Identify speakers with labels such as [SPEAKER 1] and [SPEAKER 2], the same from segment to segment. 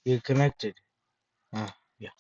[SPEAKER 1] You're connected. Yeah.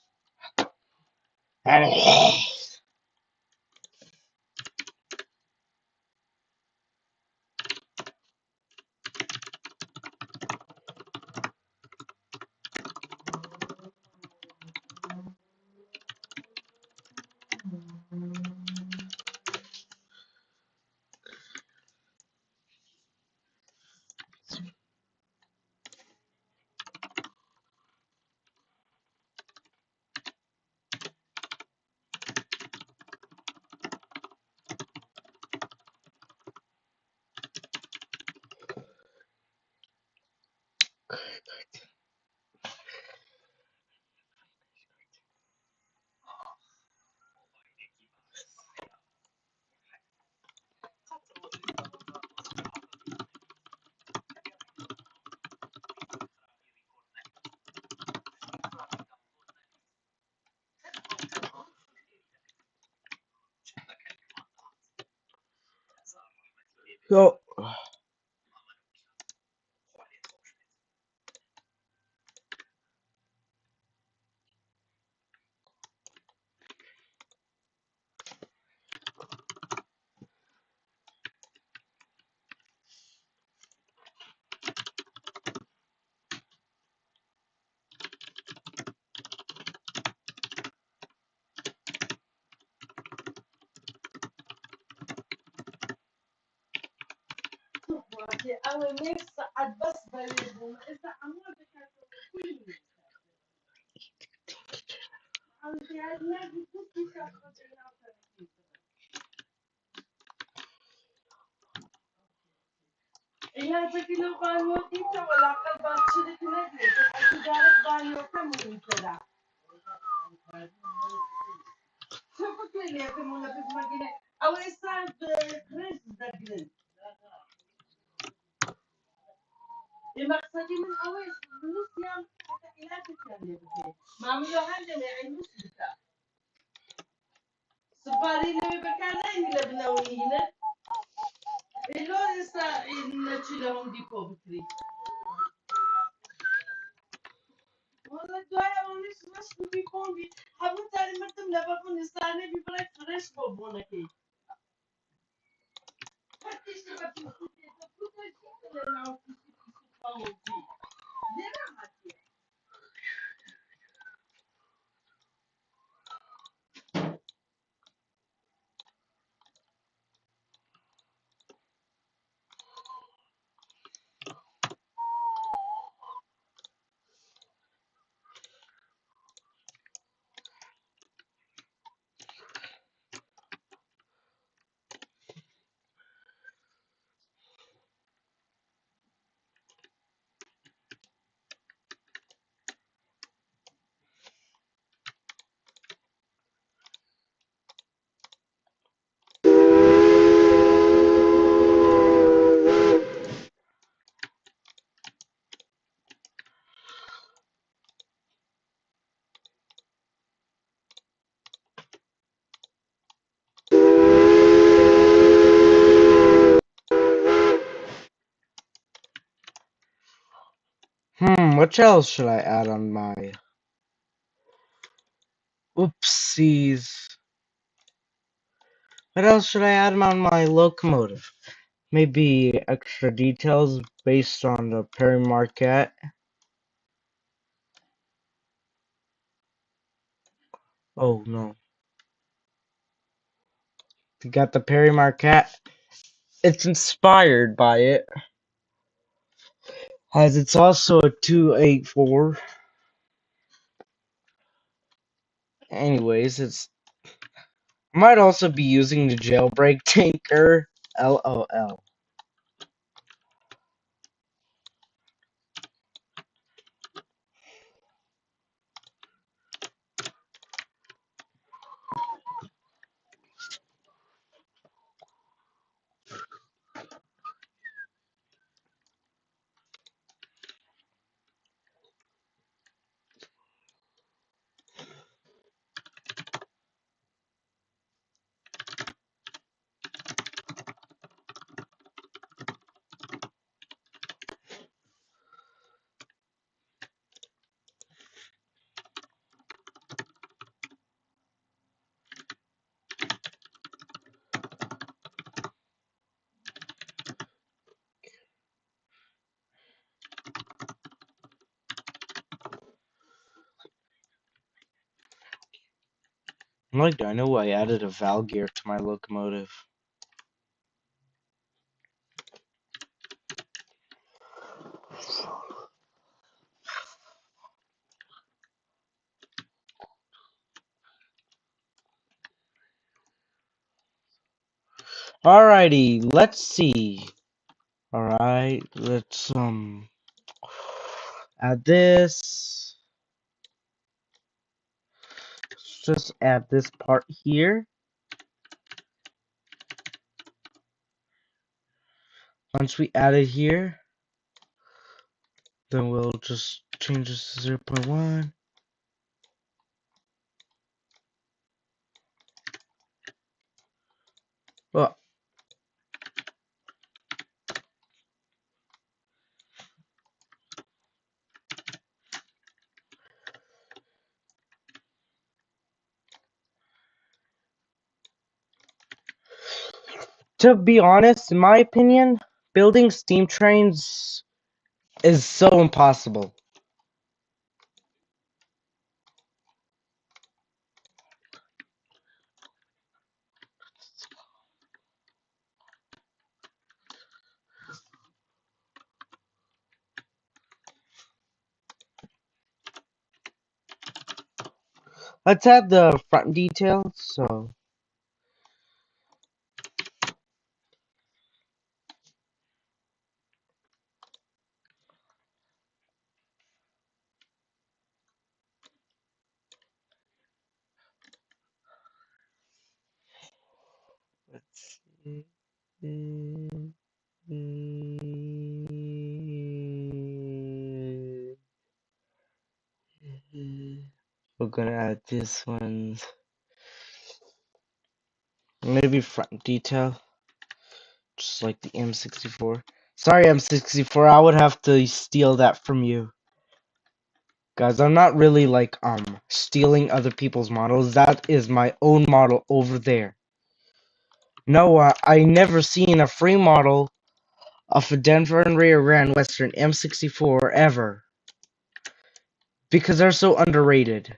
[SPEAKER 1] So, what else should I add on my oopsies? What else should I add on my locomotive? Maybe extra details based on the Perry Marquette. Oh no. You got the Perry Marquette. It's inspired by it, as it's also a 284. Anyways, it's might also be using the jailbreak tinker. LOL. Like, I know I added a valve gear to my locomotive. Alrighty, let's see. Alright, let's add this. Let's just add this part here. Once we add it here, then we'll just change this to 0.1. Well, to be honest, in my opinion, building steam trains is so impossible. Let's add the front details. So let's see. We're gonna add this one. Maybe front detail, just like the M64. Sorry, M64, I would have to steal that from you. Guys, I'm not really like stealing other people's models. That is my own model over there. No, I never seen a free model of a Denver and Rio Grande Western M64 ever. Because they're so underrated.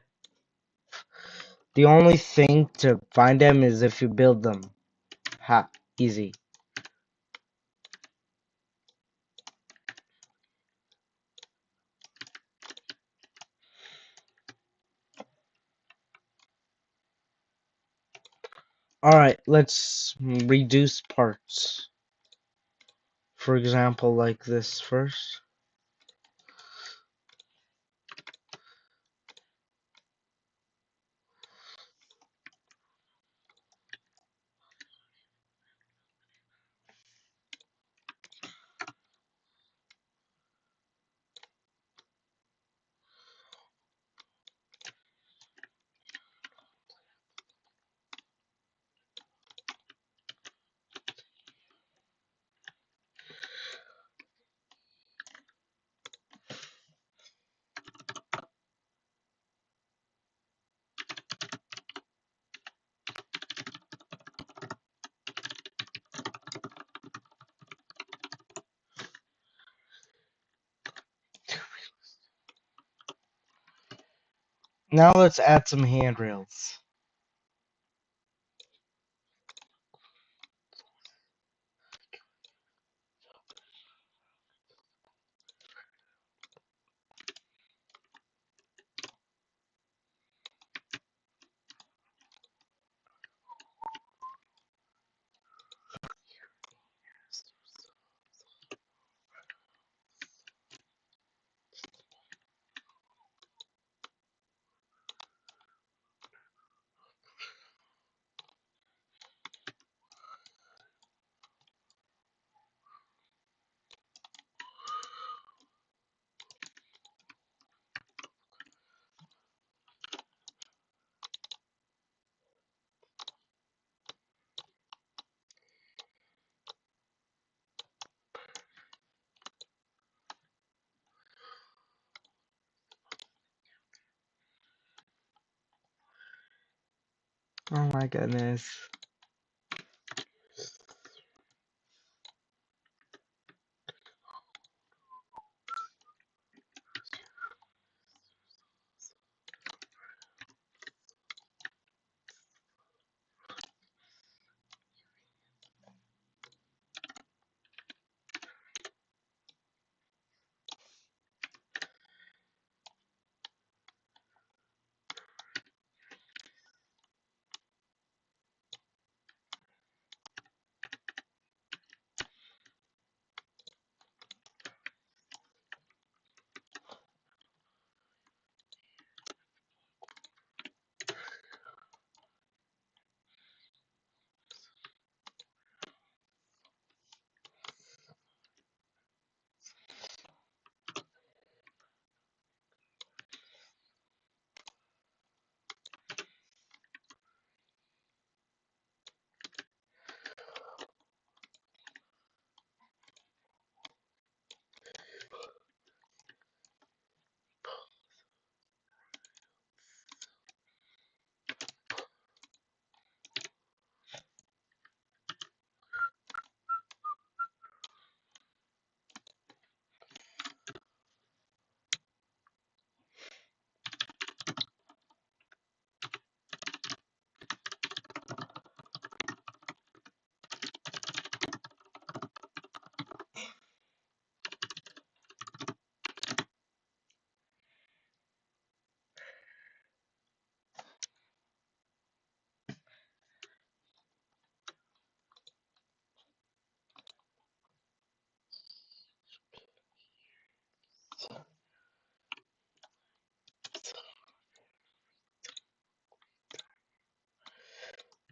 [SPEAKER 1] The only thing to find them is if you build them. Ha, easy. Alright, let's reduce parts. For example, like this first. Now let's add some handrails. Oh my goodness.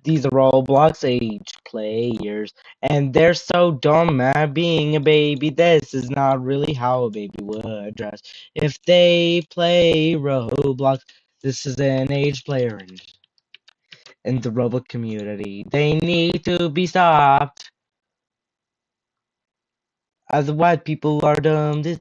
[SPEAKER 1] These are Roblox age players, and they're so dumb at being a baby. This is not really how a baby would dress if they play Roblox. This is an age player in the Roblox community. They need to be stopped. As white people are dumb. This.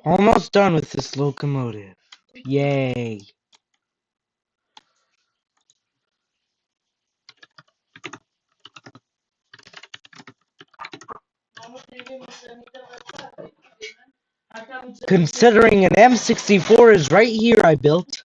[SPEAKER 1] Almost done with this locomotive. Yay. Considering an M64 is right here I built.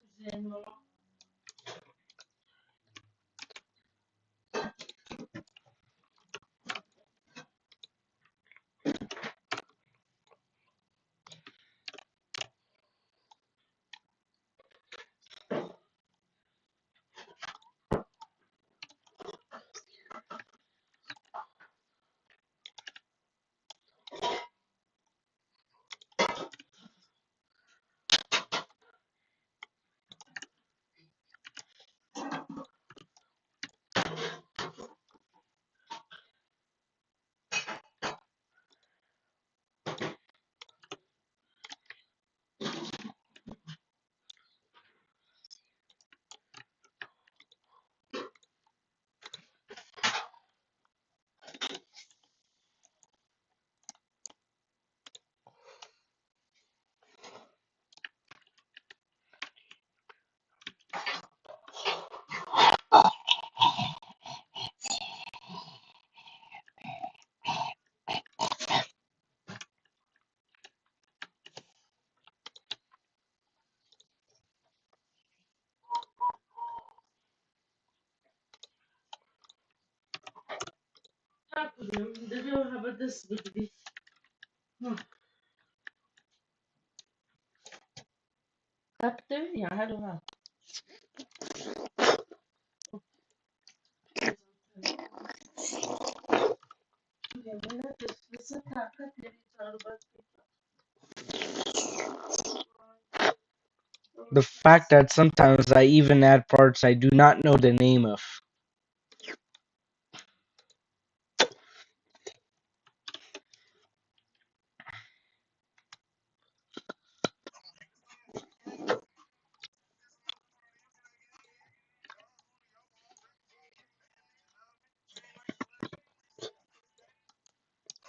[SPEAKER 1] The fact that sometimes I even add parts I do not know the name of.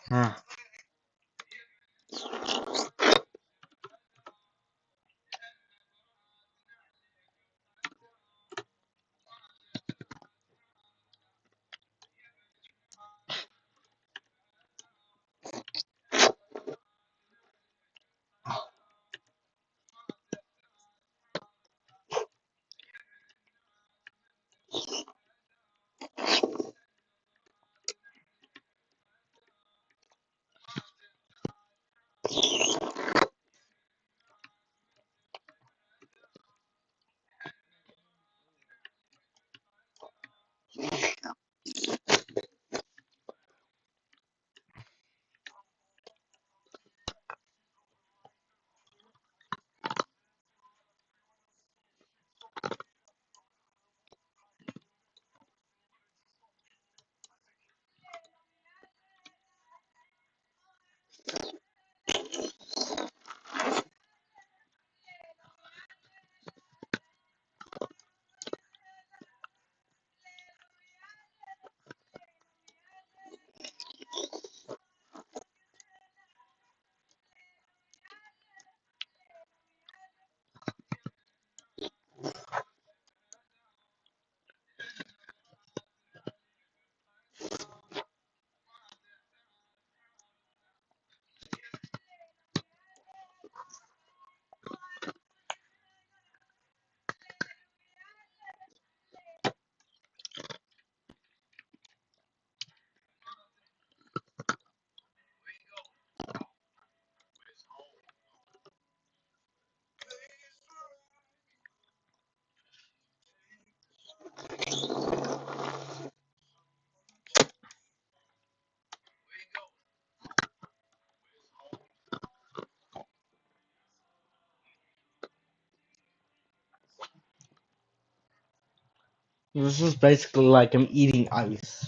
[SPEAKER 1] Huh. This is basically like I'm eating ice.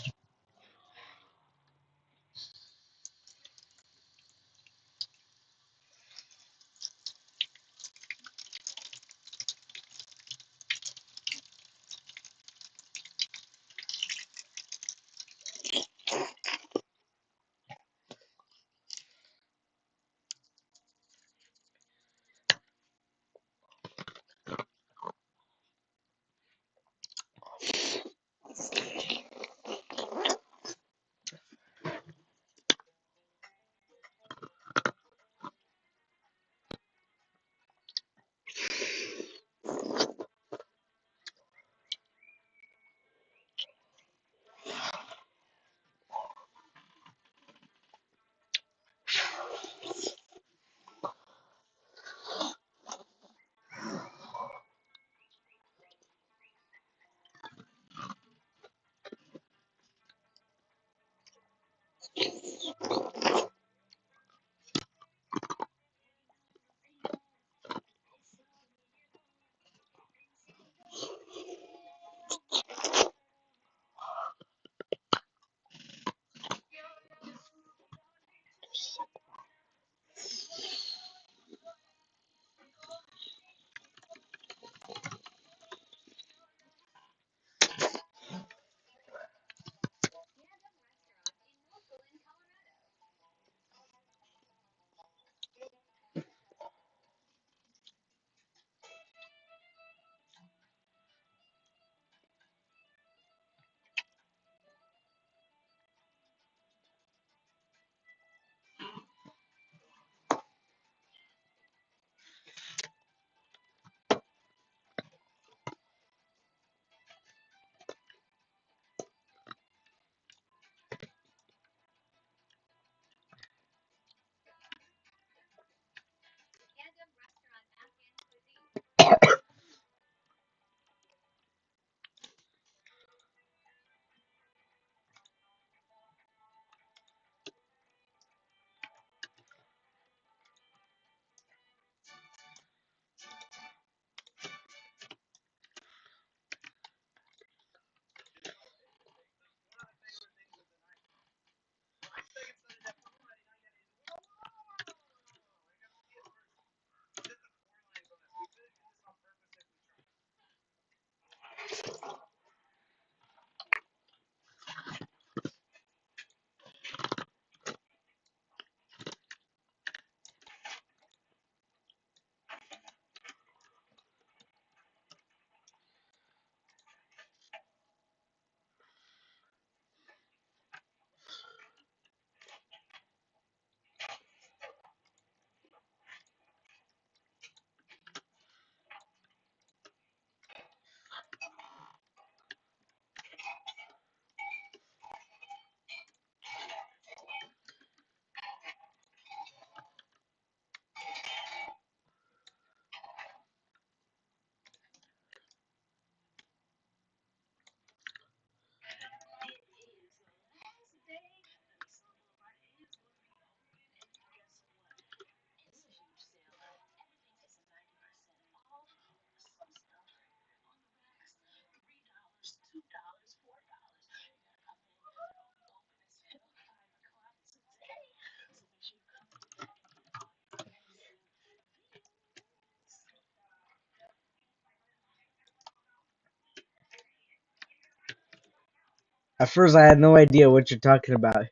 [SPEAKER 1] At first, I had no idea what you're talking about.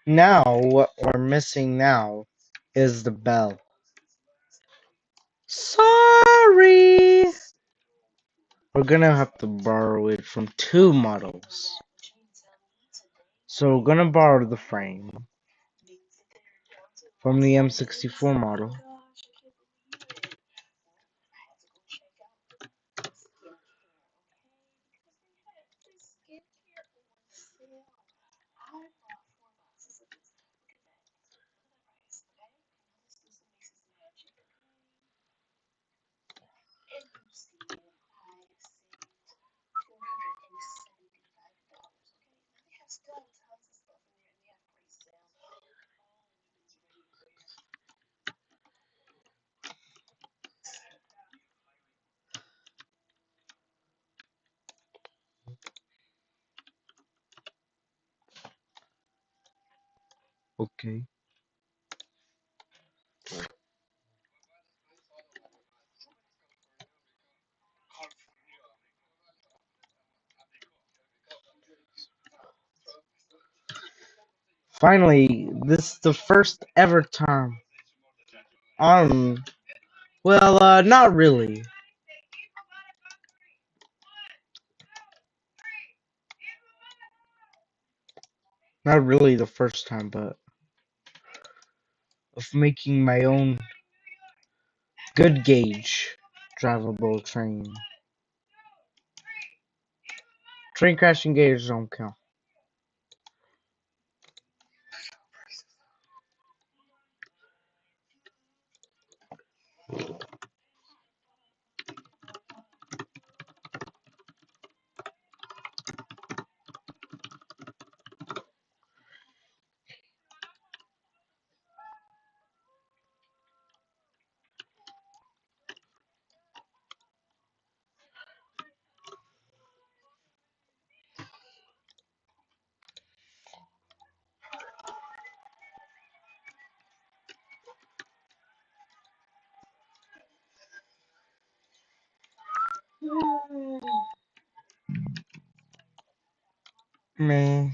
[SPEAKER 1] Now, what we're missing now is the bell. Sorry! We're gonna have to borrow it from two models. So we're gonna borrow the frame from the M64 model. Okay. Finally, this is the first ever time. Well, not really. Not really the first time, but of making my own good gauge drivable train. Train crashing gauge don't count. Man.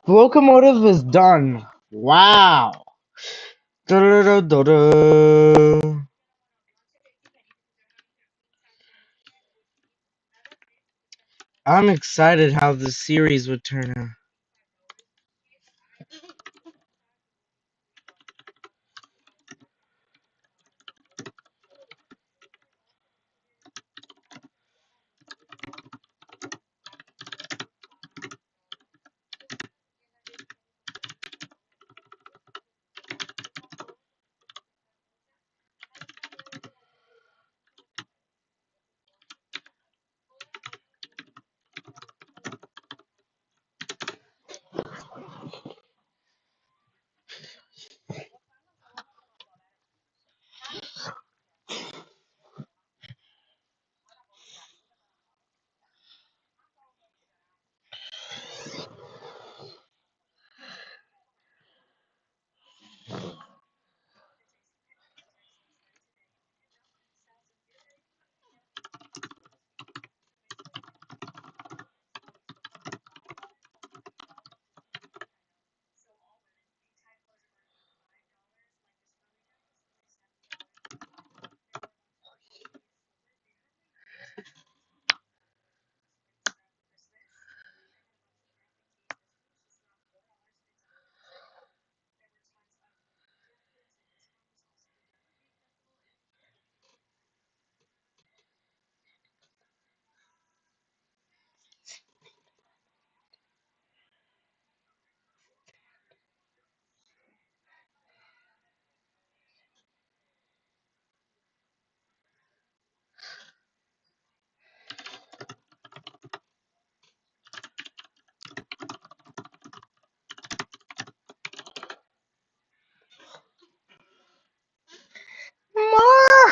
[SPEAKER 1] Locomotive is done. Wow. Da-da-da-da-da. I'm excited how the series would turn out.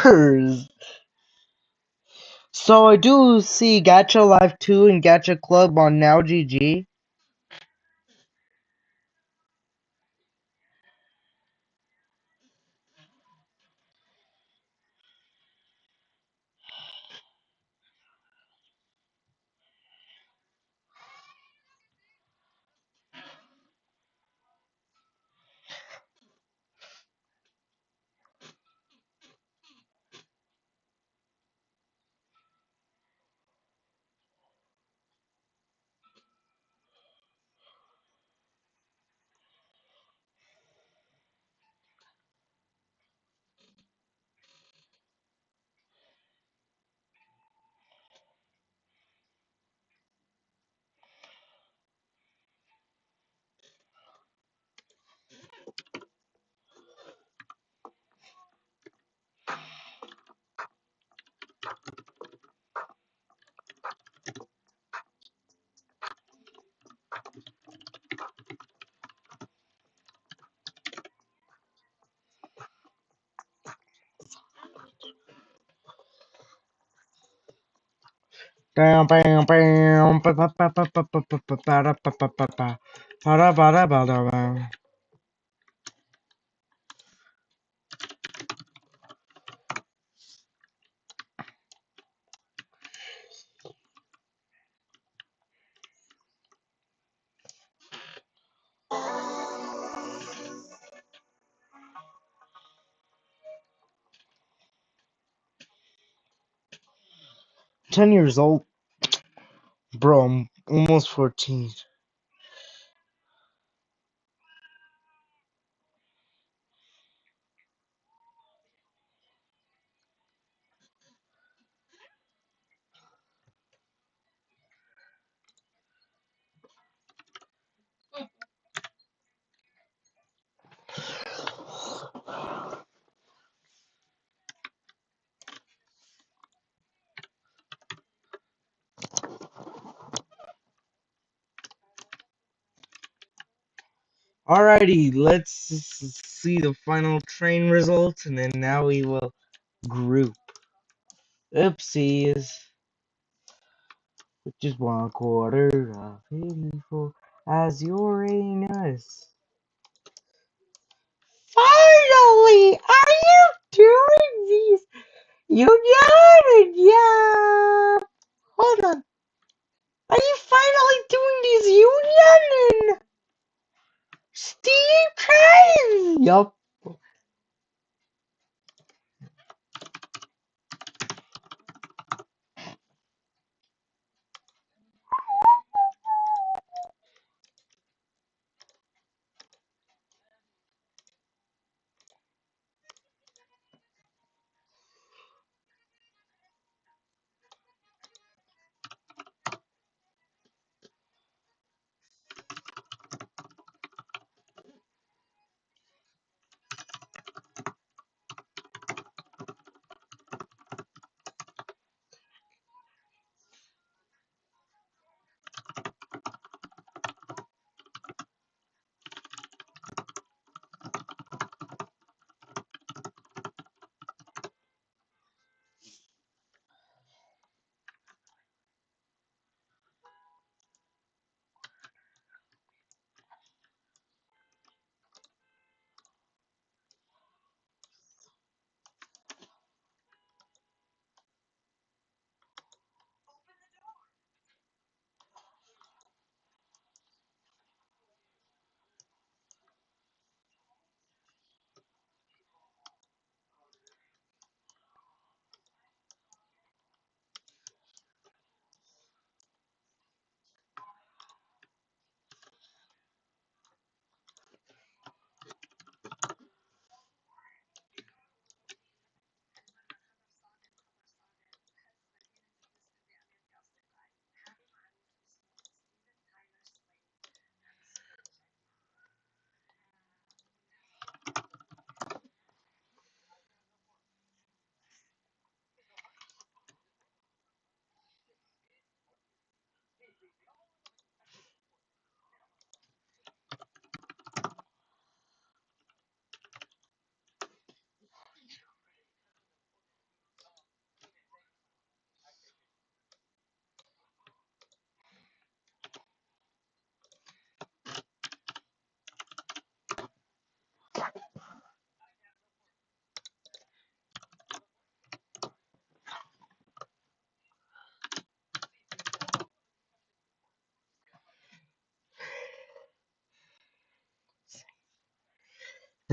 [SPEAKER 1] Mars! So I do see Gacha Live 2 and Gacha Club on Now GG. Bam, bam, bam, ba, ba, ba, ba, ba, ba, ba, ba, ba, da, ba, ba, ba, ba. Ba, da, ba, da, ba, da, ba. Ten years old? Bro, I'm almost 14. Alrighty, let's see the final train results, and then now we will group. Oopsies. Which is 1/4 of 84 as Uranus. Finally! Are you doing these? You got it, yeah! Hold on. Are you finally doing these union?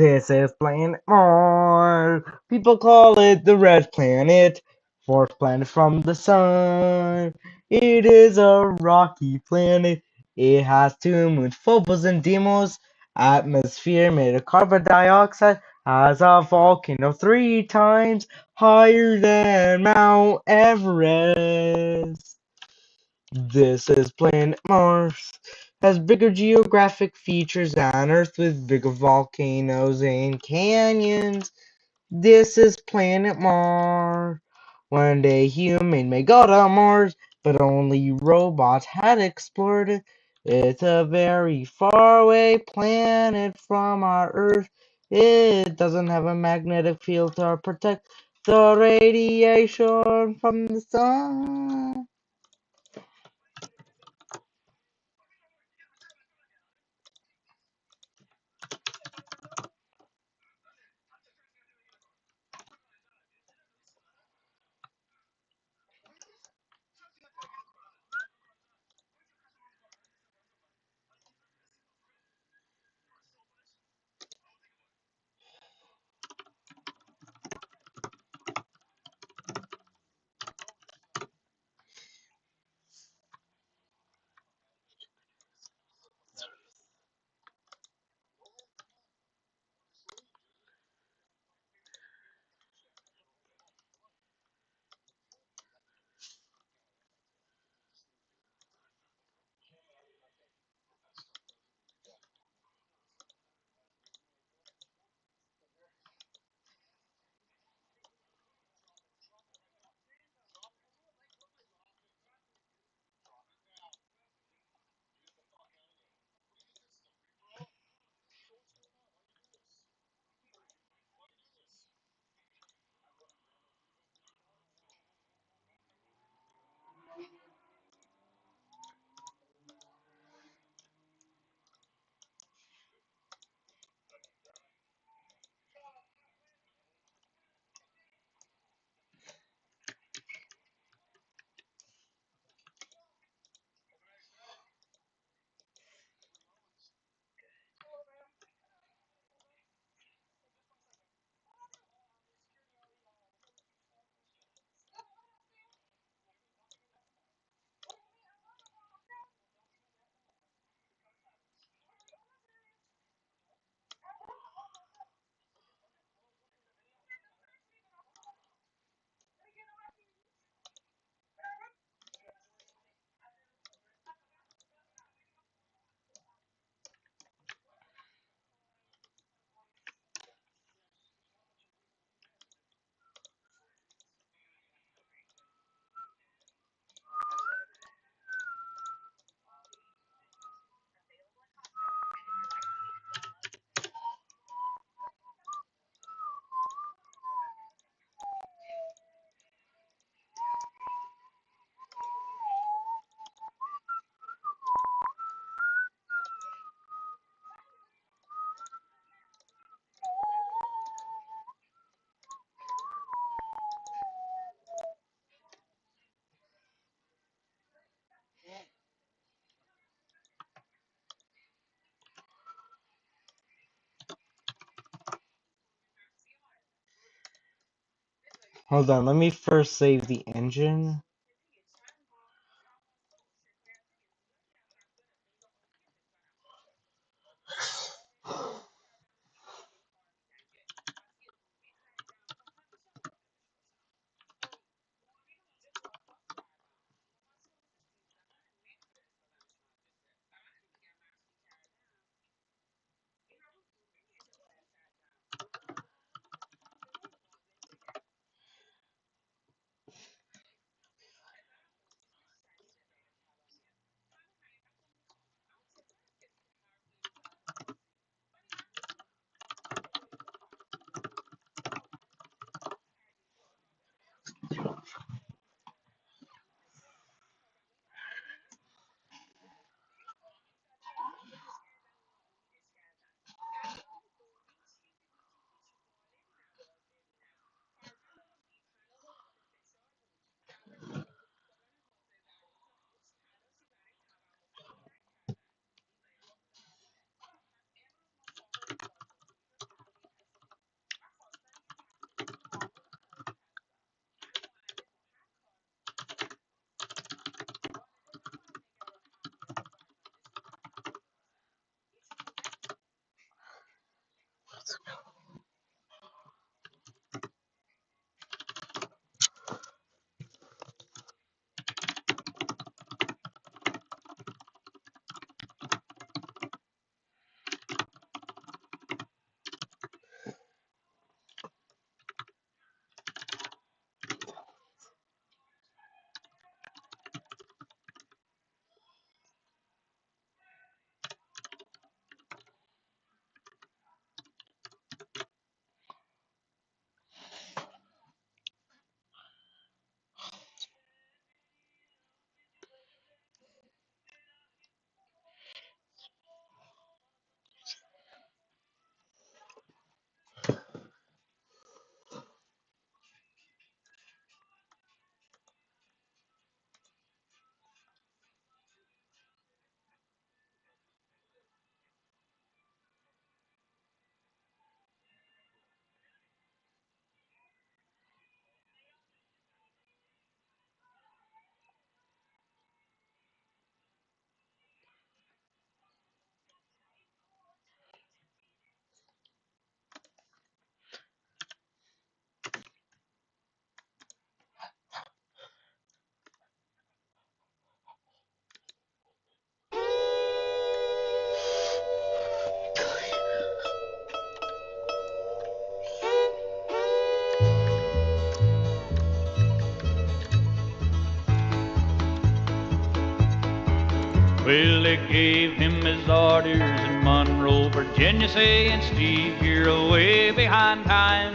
[SPEAKER 1] This is Planet Mars. People call it the red planet, fourth planet from the sun. It is a rocky planet. It has two moons, Phobos and Deimos. Atmosphere made of carbon dioxide. Has a volcano 3 times higher than Mount Everest. This is Planet Mars. Has bigger geographic features than Earth with bigger volcanoes and canyons. This is Planet Mars. One day human may go to Mars, but only robots had explored it. It's a very far away planet from our Earth. It doesn't have a magnetic field to protect the radiation from the sun. Hold on, let me first save the engine.
[SPEAKER 2] Well, they gave him his orders in Monroe, Virginia, saying, Steve, you're away behind time.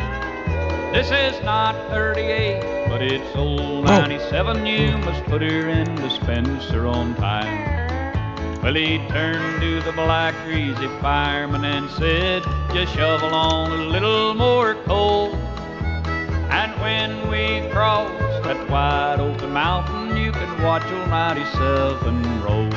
[SPEAKER 2] This is not 38, but it's old 97. You must put her in dispenser on time. Well, he turned to the black greasy fireman and said, just shovel on a little more coal. And when we cross that wide open mountain, you can watch old 97 roll.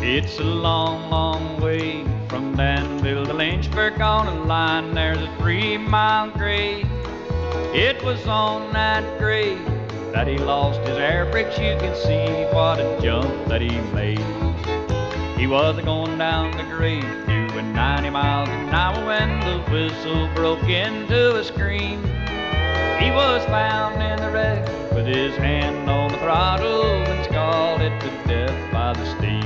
[SPEAKER 2] It's a long, long way from Danville to Lynchburg. On a line there's a 3-mile grade. It was on that grade that he lost his air brakes. You can see what a jump that he made. He was going down the grade doing 90 miles an hour when the whistle broke into a scream. He was found in the wreck with his hand on the throttle and scalded to death by the steam.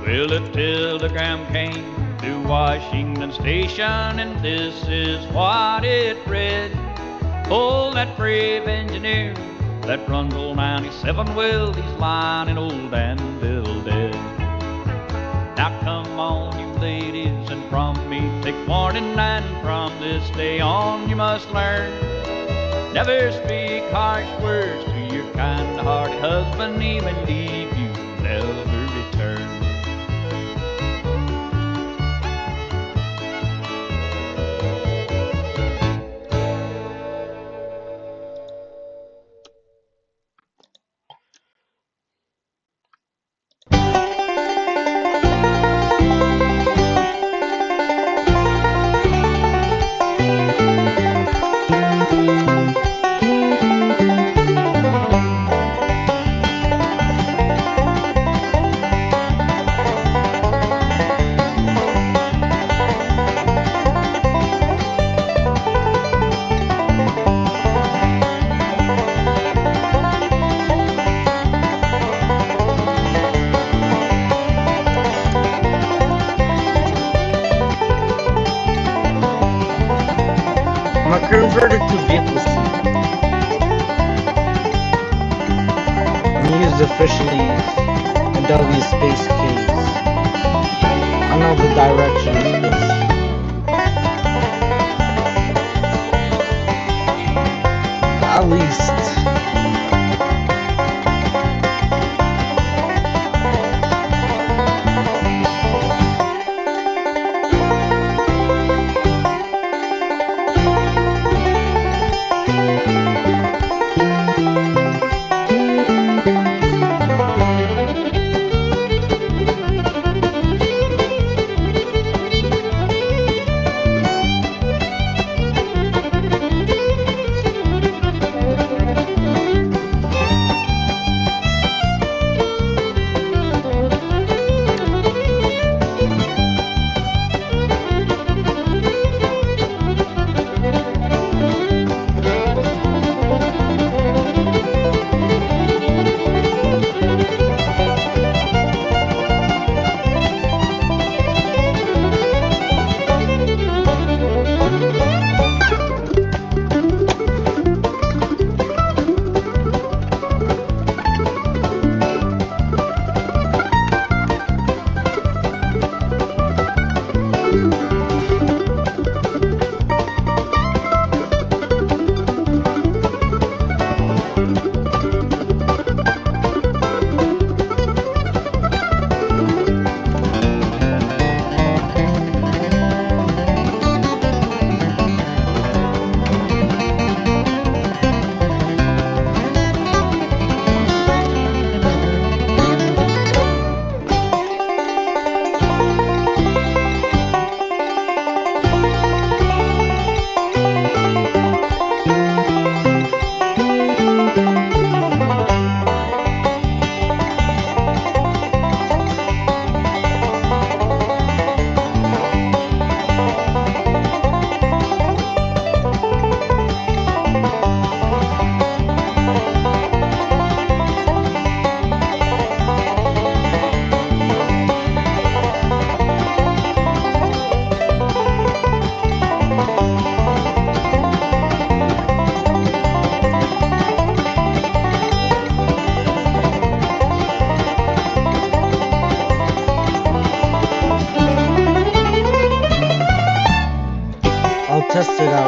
[SPEAKER 2] Well, a telegram came to Washington Station, and this is what it read. Oh, that brave engineer that runs old 97, well, he's lying in old Danville dead. Now come on, you ladies, and from me take warning, and from this day on you must learn. Never speak harsh words to your kind-hearted husband, he may leave you, never return.
[SPEAKER 1] Converted to vehicle C. I'm used officially in W Space Case. I know the directions. At least.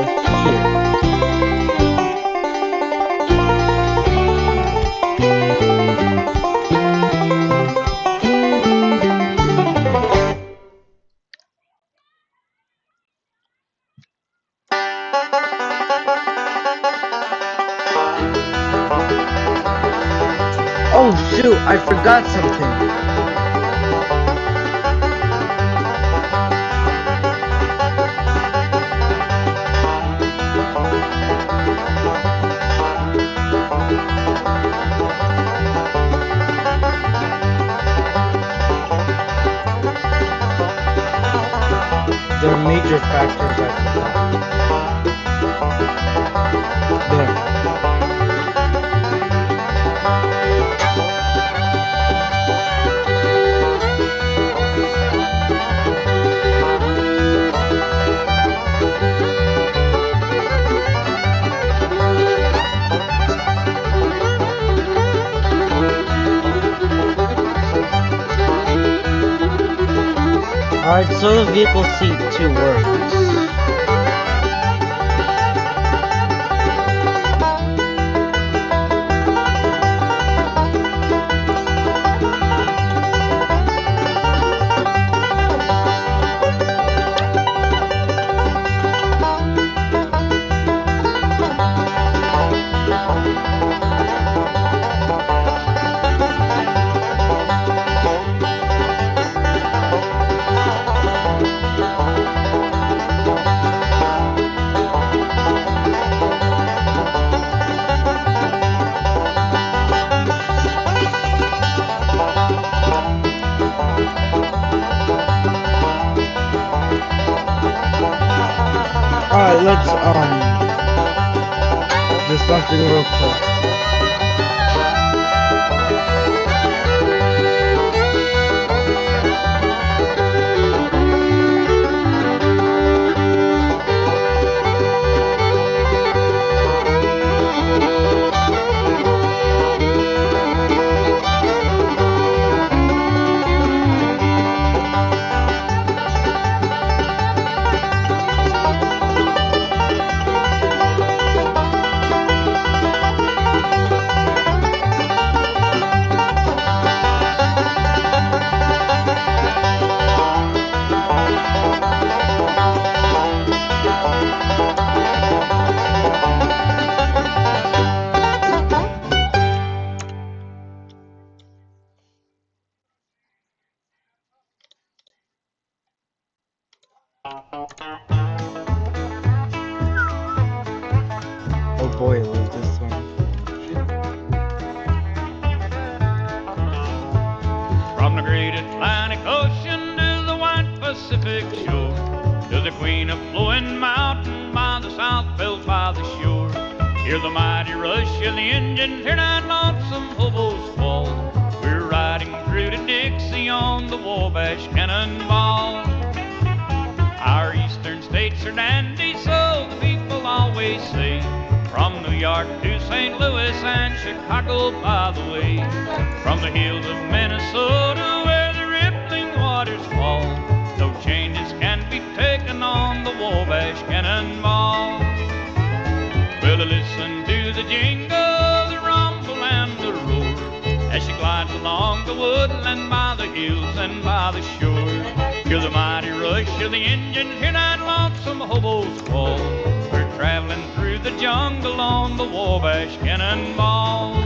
[SPEAKER 1] here. Oh shoot, I forgot something. There are major factors I forgot. There. Alright, so the vehicle seat 2 works. Alright, let's do something real quick. Oh boy, I love this one.
[SPEAKER 2] From the great Atlantic Ocean to the wide Pacific shore, to the Queen of Flowing Mountain by the south built by the shore. Hear the mighty rush of the engines, hear that lonesome hobo's fall. We're riding through to Dixie on the Wabash Cannonball. Our eastern states are dandy, so the people always say. From New York to St. Louis and Chicago, by the way. From the hills of Minnesota where the rippling waters fall, no changes can be taken on the Wabash Cannonball. Well, listen to the jingle, the rumble and the roar, as she glides along the woodland by the hills and by the shore. Hear the mighty rush of the engine, hear that lonesome hobo's call. We're traveling through the jungle on the Wabash Cannonball.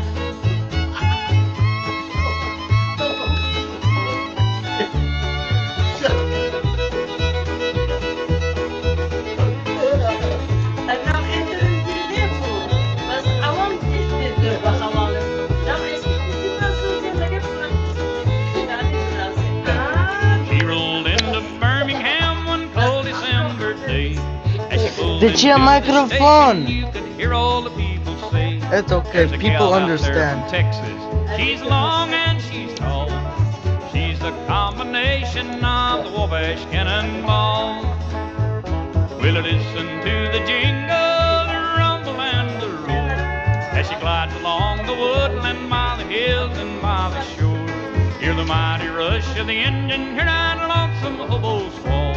[SPEAKER 1] Did you have a microphone?
[SPEAKER 2] You could hear all the people say,
[SPEAKER 1] It's okay,
[SPEAKER 2] "There's a
[SPEAKER 1] people
[SPEAKER 2] gal out there
[SPEAKER 1] understand.
[SPEAKER 2] from Texas. She's long and she's tall. She's the combination of the Wabash Cannonball." We'll listen to the jingle, the rumble and the roar, as she glides along the woodland by the hills and by the shore. Hear the mighty rush of the engine, hear that lonesome hobo's fall.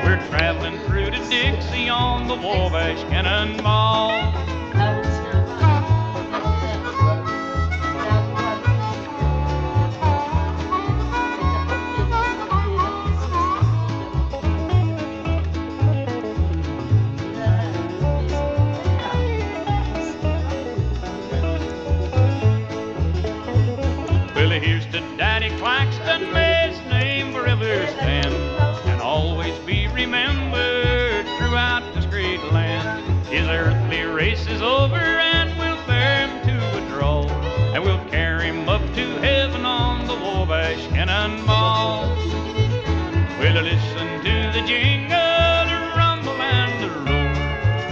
[SPEAKER 2] We're traveling through to Dixie on the Wabash Cannonball. Well, here's to Daddy Claxton, may his name forever stand and always be remembered throughout this great land. His earthly race is over and we'll bear him to a draw, and we'll carry him up to heaven on the Wabash Cannonball. We'll listen to the jingle, the rumble and the roar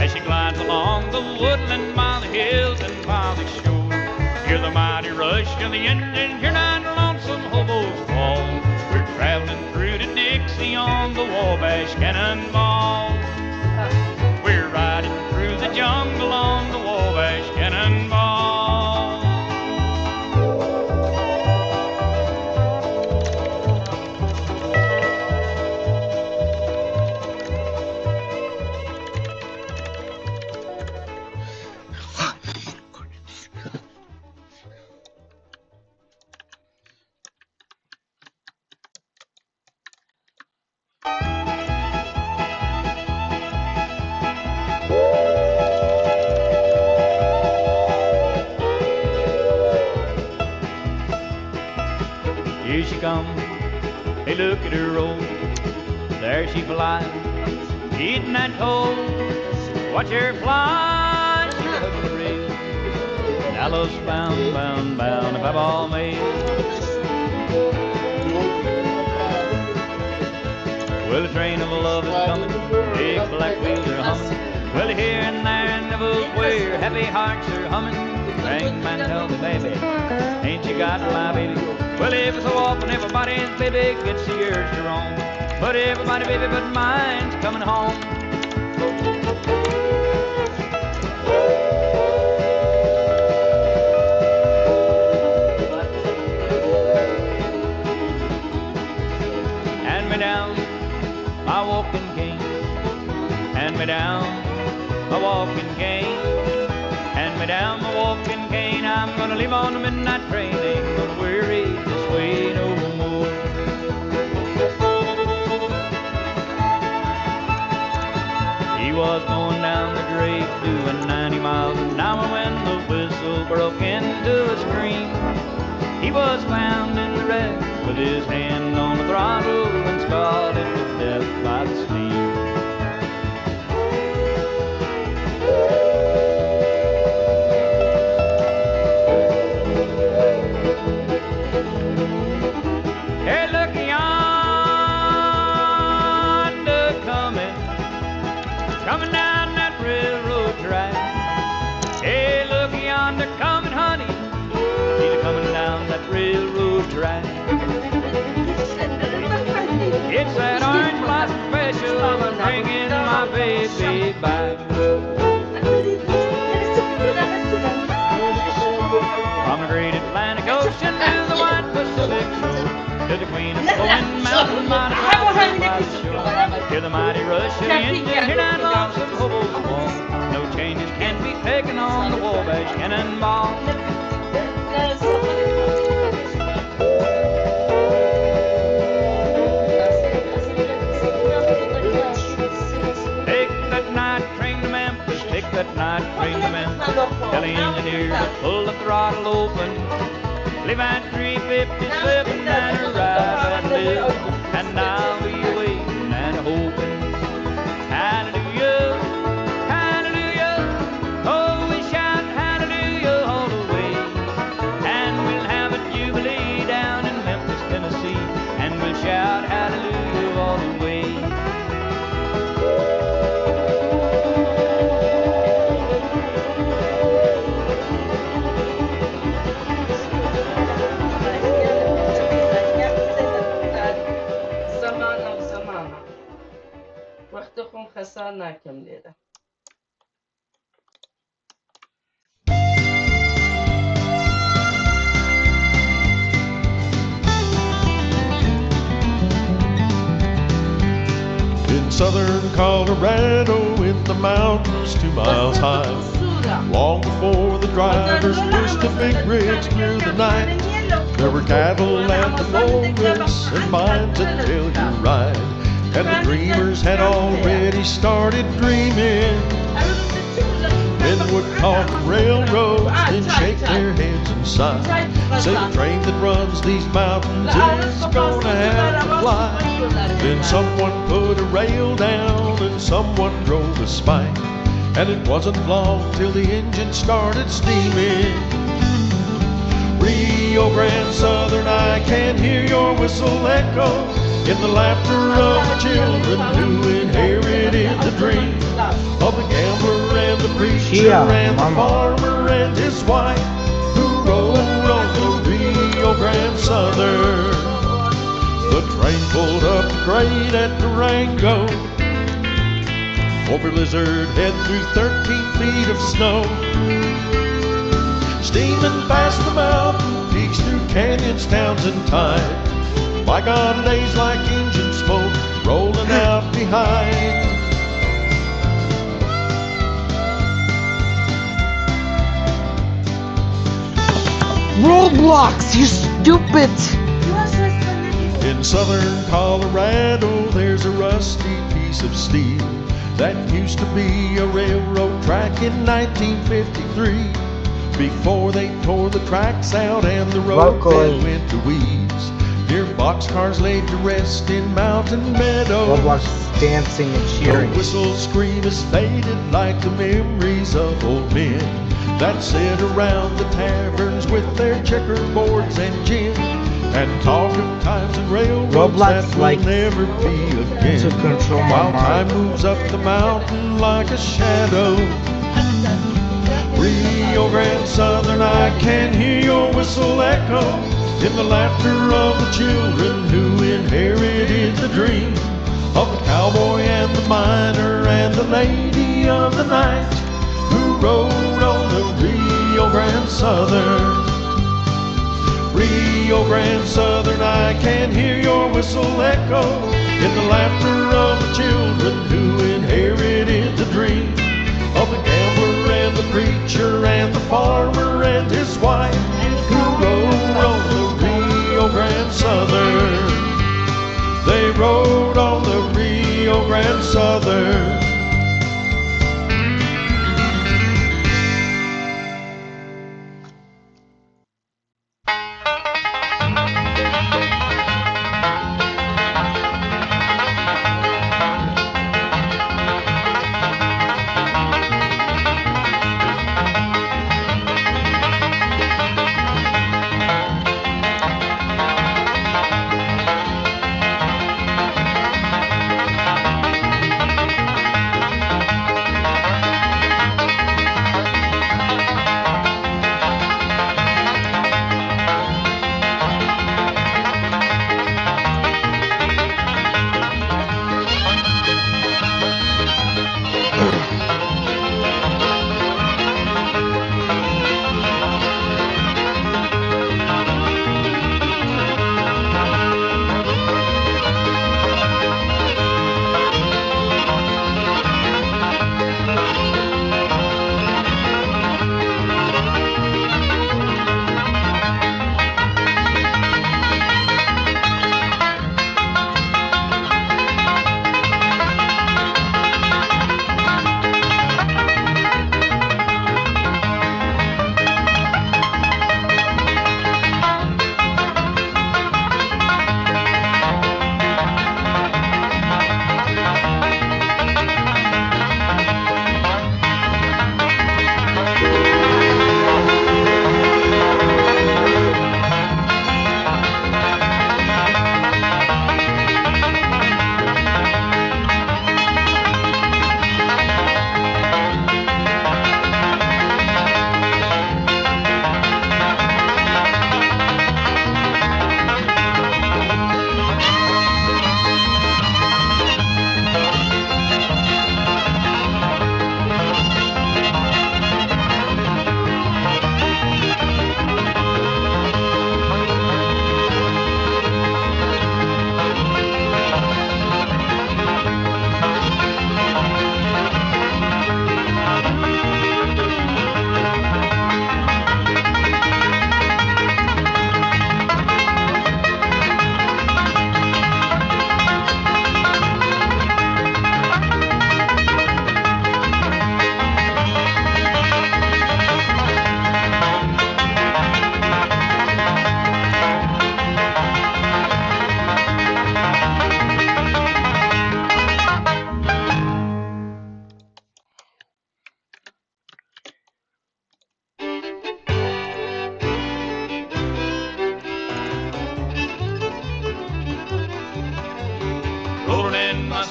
[SPEAKER 2] as she glides along the woodland by the hills and by the shore. Hear the mighty rush of the engine, hear nine lonesome hobos call. We're traveling through to Dixie on the Wabash Cannonball. We're riding through the jungle on the Wabash Cannonball. Here she comes, hey look at her roll. There she flies, eating that coal. Watch her fly, she's a hungry. Dallas bound, bound, bound, if I've all made. Well, the train of love is coming, big black wheels are humming. Well, here and there and everywhere, happy hearts are humming. Hangman, tell me, baby, ain't you got my baby? Well, every so often everybody's baby gets the urge to roam, but everybody, baby, but mine's coming home. Hand me down my walking cane, hand me down my walking cane, hand me down my walking cane. I'm gonna leave on the midnight train, ain't gonna worry this way no more. He was going down the grade doing 90 miles an hour when the whistle broke into a scream. He was found in the wreck with his hand on the throttle and scalded to death by the steam. Hey, look yonder coming down that railroad track. Hey, look yonder coming, honey, she's coming down that railroad track. It's that orange blossom special bringing my baby back. From the great Atlantic Ocean to the wide Pacific shore, to the Queen of Flowing Mountain, mighty by the shore. Hear the mighty rush of the engine, hear that lonesome hobos call. No changes can be taken on the Wabash Cannonball. Take that night train to Memphis, take that night train to Memphis. Tell the engineer to pull the throttle open. Leave at 3:57 and arrive at 11, and I'll be waiting and hoping. Hallelujah, hallelujah, oh we shout hallelujah all the way. And we'll have a jubilee down in Memphis, Tennessee, and we'll shout hallelujah all the way.
[SPEAKER 3] وقتكم خسارنا كم ليلة.
[SPEAKER 4] southern Colorado, in the mountains 2 miles high. Long before the drivers pushed the big rigs through the night, there were cattle at the Loras and mines at Telluride, and the dreamers had already started dreaming. Men would call the railroads and shake their heads and sigh, say the train that runs these mountains is gonna have to fly. Then someone put a rail down and someone drove a spike, and it wasn't long till the engine started steaming. Rio Grande Southern, I can hear your whistle echo in the laughter of the children who inherited the dream of the gambler and the preacher and the farmer and his wife who rode on the Rio Grande Southern. The train pulled up great at Durango over Lizard Head through 13 feet of snow, steaming past the mountain peaks through canyons, towns, and tide. My God, days like engine smoke rolling out behind.
[SPEAKER 1] Roblox, you stupid!
[SPEAKER 4] In southern Colorado, there's a rusty piece of steel that used to be a railroad track in 1953. Before they tore the tracks out and the roadbed went to weeds, near boxcars laid to rest in mountain meadows.
[SPEAKER 1] Roblox dancing and cheering.
[SPEAKER 4] The whistle scream is faded like the memories of old men that sit around the taverns with their checkerboards and gin, and talk of times and railroads
[SPEAKER 1] Roblox
[SPEAKER 4] that will never be again.
[SPEAKER 1] To control my
[SPEAKER 4] While
[SPEAKER 1] mind.
[SPEAKER 4] time moves up the mountain like a shadow. Rio Grande Southern, I can hear your whistle echo in the laughter of the children who inherited the dream of the cowboy and the miner and the lady of the night who rode on the Rio Grande Southern. Rio Grande Southern, I can hear your whistle echo in the laughter of the children who inherited the dream of the gambler and the preacher and the farmer and his wife who rode on the Rio Grande Southern. They rode on the Rio Grande Southern.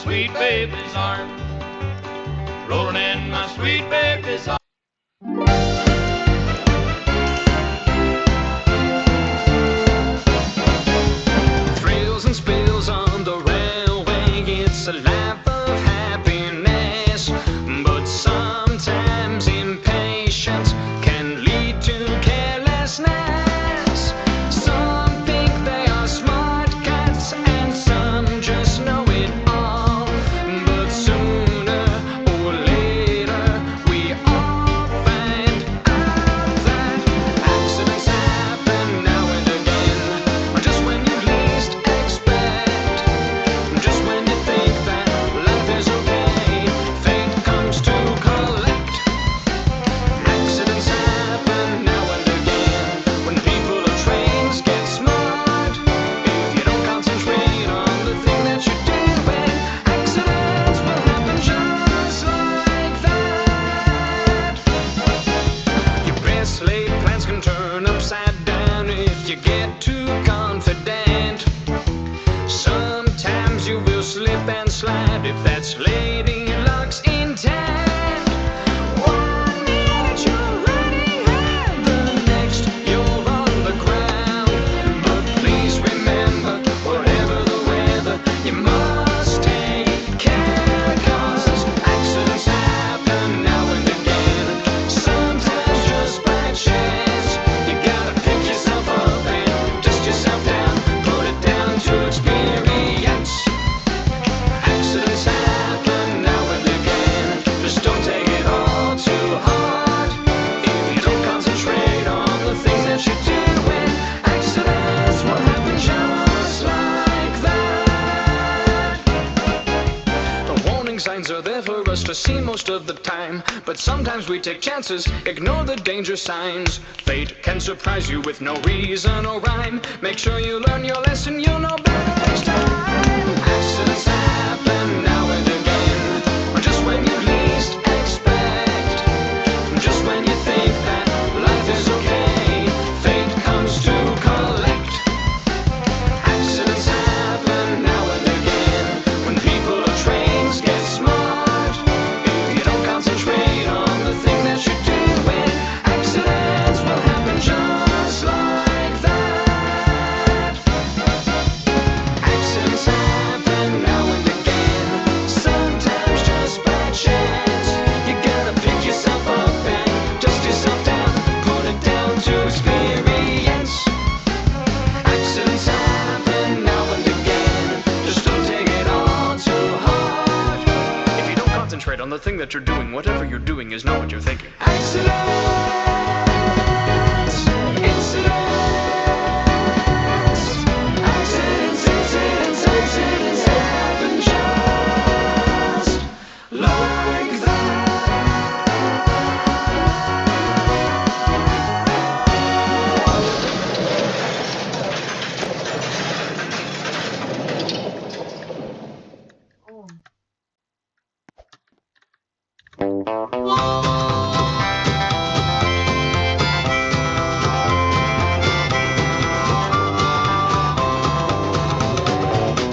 [SPEAKER 2] sweet baby's arms, rolling in my sweet baby's arms. Thrills and spills on the railway, it's a life of happiness, but sometimes impatience can lead to carelessness. Some think they are smart cats and some just know it all, but sooner or later we all find out that accidents happen now and again, just when you least expect, just when you think that life is okay, fate comes to collect. Accidents happen now and again when people or trains get smart. If you don't concentrate on the thing that you're doing, accidents will happen just like that. Your best laid plans can turn upside down if you get too confident. Sometimes you will slip and slide if that's Lady Luck's intent. 1 minute you're running hard, the next you're on the ground. But please remember, whatever the weather, you must take care, 'cause accidents happen now and again, sometimes just by chance. You gotta pick yourself up and dust yourself down, put it down to experience. Accidents happen now and again, just don't take it all too hard. If you don't concentrate on the things that you're doing, accidents will happen just like that. The warning signs are there for us to see most of the time, but sometimes we take chances, ignore the danger signs. Fate can surprise you with no reason or rhyme. Make sure you learn your lesson, you'll know better next time. Accidents happen now and again, just when you least expect, just when you think that life is okay, fate comes to collect. Accidents happen now and again when people or trains get smart. If you don't concentrate on the thing that you're doing, accidents will happen just like that. Accidents happen now and again, sometimes just by chance. You gotta pick yourself up and dust yourself down, put it down to experience. Accidents happen now and again, just don't take it all too hard. If you don't concentrate on the thing that you're doing, whatever you're doing is not what you're thinking. Accidents, incidents, accidents, incidents, accidents happen just like that.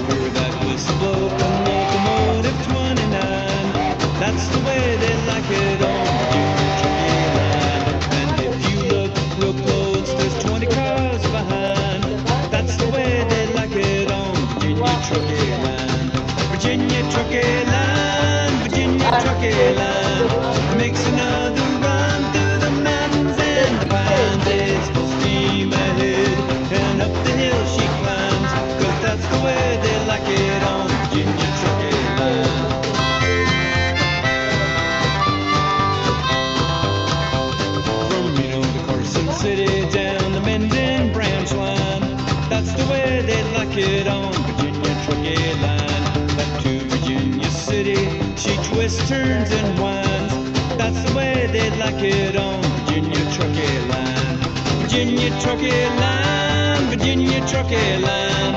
[SPEAKER 5] Hear that whistle blow from locomotive 29. That's the way they like it on Virginia Truckee line. And if you look real close, there's 20 cars behind. That's the way they like it on Virginia Truckee line. Virginia Truckee line, Virginia Truckee line. Makes another run through the mountains and the pines. It's full steam ahead and up the hill she climbs, 'cause that's the way they like it on Virginia Truckee line. From Reno to Carson City down the Mendon branch line, that's the way they like it on Virginia Truckee line. Back to Virginia City, she twists, turns, and winds. That's the way they like it on Virginia Truckee line. Virginia Truckee line, Virginia Truckee line.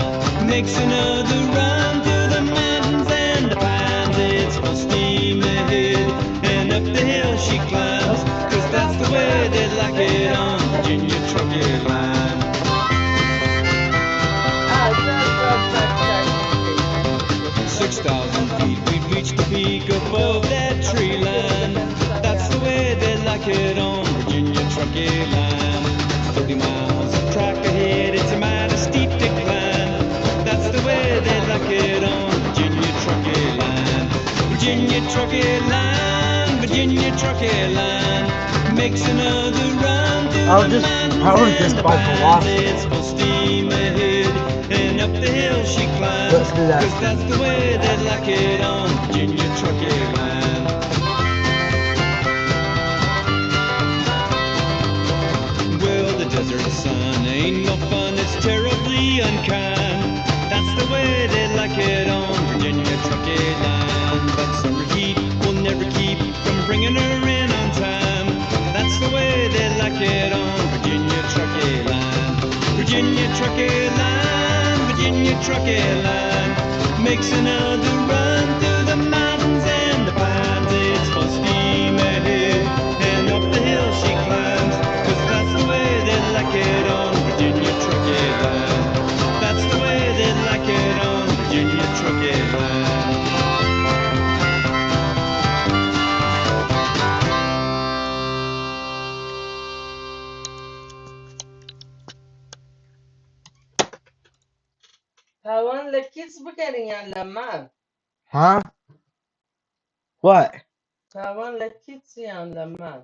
[SPEAKER 5] Makes another run through the mountains and the pines. It's full steam ahead and up the hill she climbs, 'cause that's the way they like it on Virginia Truckee line. 6,000 feet like it on Virginia Truckee Line. 30 miles of track ahead, it's a mighty steep decline. That's the way they like it on Virginia Truckee Line. Virginia Truckee Line, Virginia Truckee Line makes another run through
[SPEAKER 1] I'll
[SPEAKER 5] the
[SPEAKER 1] just
[SPEAKER 5] mountains
[SPEAKER 1] power
[SPEAKER 5] and
[SPEAKER 1] this
[SPEAKER 5] the
[SPEAKER 1] by
[SPEAKER 5] pines.
[SPEAKER 1] velocity.
[SPEAKER 5] It's full steam ahead, and up the hill she climbs.
[SPEAKER 1] Let's do that.
[SPEAKER 5] 'Cause that's the way they like it on Virginia Truckee Line. Well, the desert sun ain't no fun, it's terribly unkind. That's the way they like it on Virginia Truckee Line. But summer heat will never keep from bringing her in on time. That's the way they like it on Virginia Truckee Line. Virginia Truckee Line, Virginia Truckee Line makes another run through the mountains and the pines. It's full steam ahead, and up the hill she climbs. 'Cause that's the way they like it on Virginia Truckee Line. That's the way they like it on Virginia Truckee Line.
[SPEAKER 3] Tawan lekits bukeringan laman.
[SPEAKER 1] Huh? What?
[SPEAKER 3] Tawan lekits yan laman.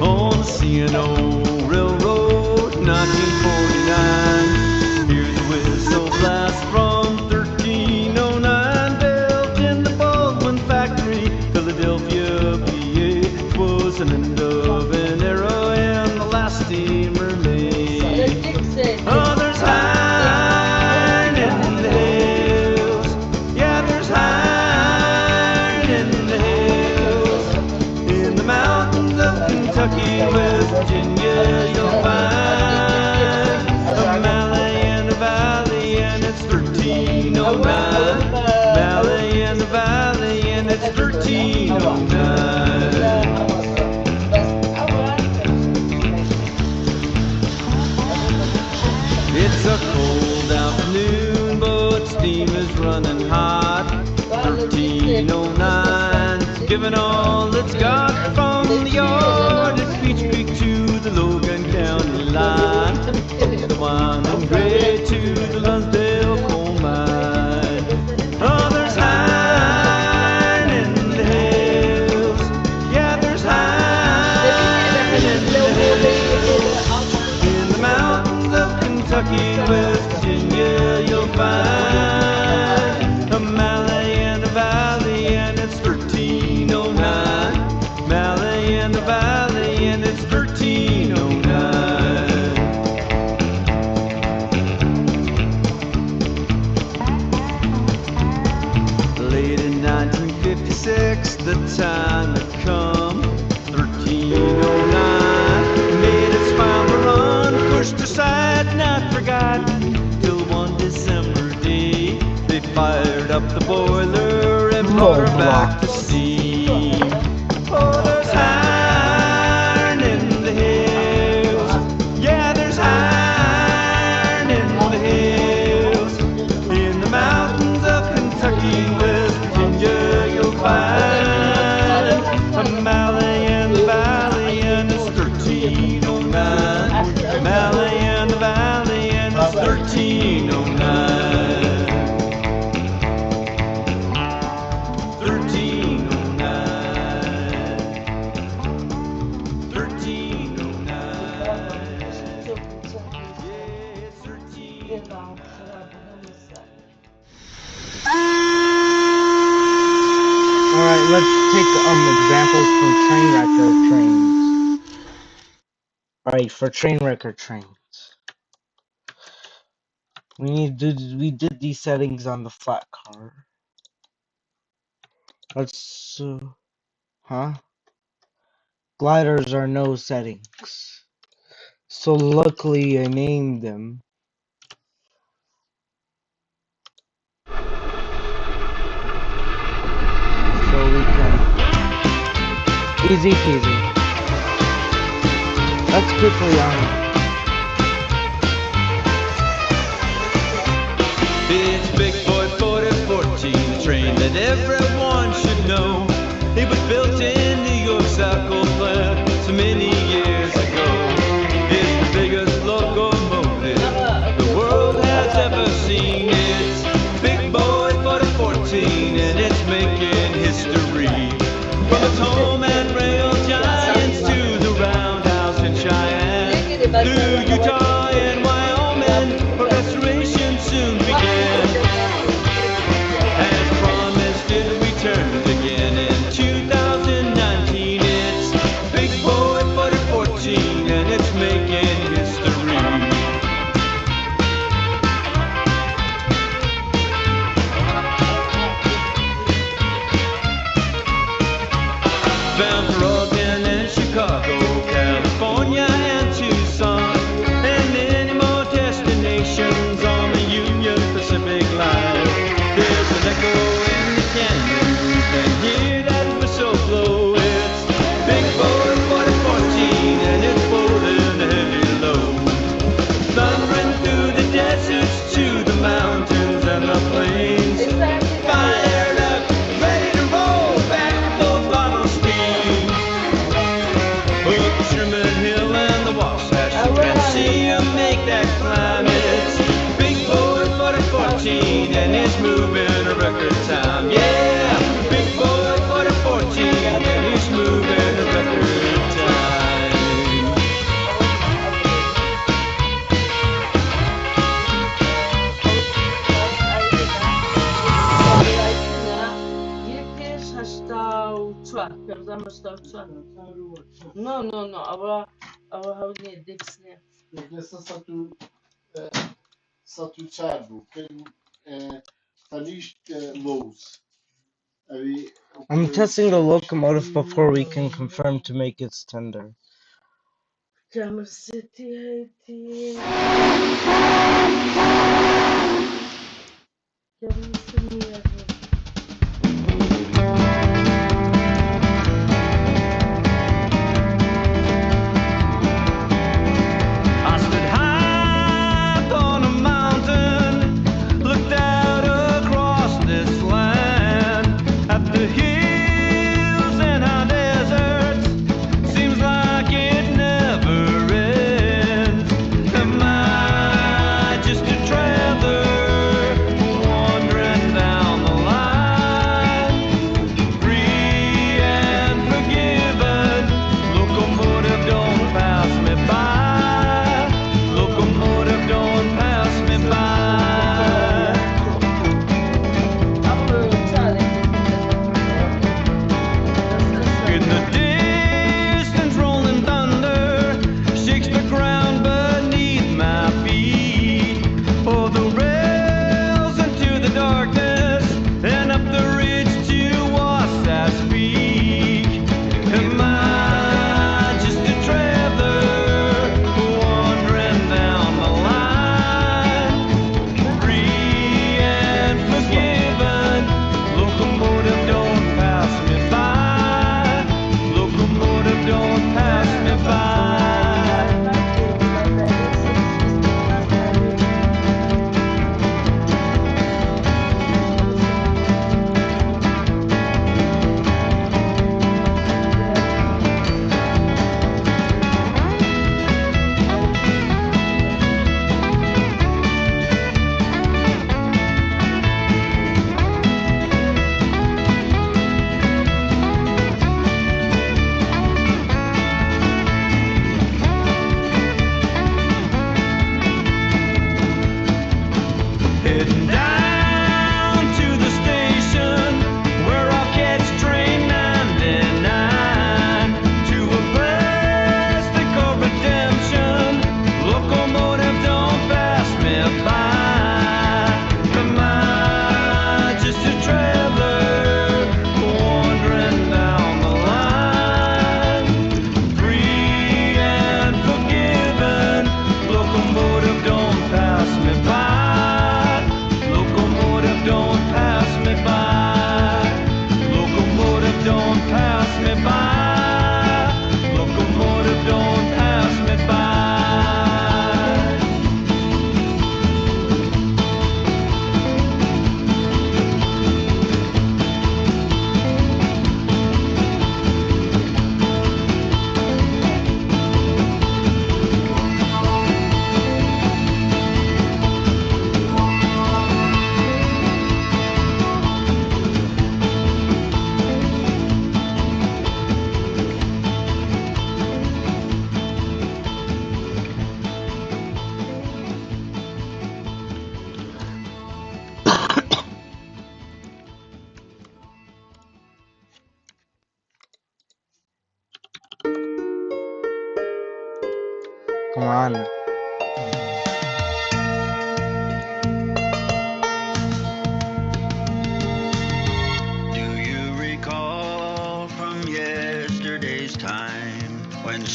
[SPEAKER 5] On the C&O Railroad, 1949. Here's the whistle blast from 1309. Built in the Baldwin factory, Philadelphia, PA. 'Twas an end of an era and the last steamer made. Oh, there's iron in the hills. Yeah, there's iron in the hills. In the mountains of Kentucky, West Virginia, you'll find a Mallee and a Valley, and it's 1309. Mallee and a Valley, and it's 1309. It's a cold afternoon, but steam is running hot. 1309, giving all it's got from the yard at Beach Creek to the Logan County line. The winding gray to the Lunsdale coal mine. Oh, there's iron in the hills. Yeah, there's iron in the hills. In the mountains of Kentucky, West Virginia, you'll find a Mallee and a Valley, and it's 1309. Mallee and a Valley, and it's 1309. Late in 1956, the time had come. 1309 made its final run, pushed aside, not forgotten. Till one December day, they fired up the boiler and brought her back to steam. Oh, there's iron in the hills. Yeah, there's iron in the hills. In the mountains of Kentucky, West Virginia, you'll find a Mallee and the Valley, and it's 1309. Mallee and the Valley, and it's 1309. 1309. 1309. Yeah, it's 1309.
[SPEAKER 1] Alright, let's take examples from train wrecker trains. Alright, for train wrecker trains. We did these settings on the flat car. Let's gliders are no settings. So luckily I named them. So we can easy peasy. Let's quickly
[SPEAKER 5] It's Big Boy 4014, the train that everyone should know. It was built in New York's South Coast plant so many years ago. It's the biggest locomotive the world has ever seen. It's Big Boy 4014 and it's making history. From its home at Rail Giants to the Roundhouse in Cheyenne, through Utah and Wyoming, a restoration soon began. As promised, it returned again in 2019. It's Big Boy 4014 and it's making history. Bound for Ogden and Chicago, California and Tucson, and many more destinations on the Union Pacific Line. There's an echo in the canyon, you can hear that whistle blow. It's Big Boy 4014 and it's pulling a heavy load. Thundering through the deserts to the mountains and the plains. Fired up, ready to roll back full throttle speed. Up the Sherman Hill and the Wasatch, you can see him make that climb. It's Big Boy 4014 and he's moving a record time. Yeah, Big Boy 4014 and he's moving a record time.
[SPEAKER 3] No, aber har ni Dixney.
[SPEAKER 6] Nessa Satu Chadu, Falish Lowe's.
[SPEAKER 1] I'm testing the locomotive before we can confirm to make its tender.
[SPEAKER 3] Camel City 18. Camel City 18.
[SPEAKER 5] I stood high upon a mountain, looked out across this land at the hills and our deserts. Seems like it never ends. Am I just a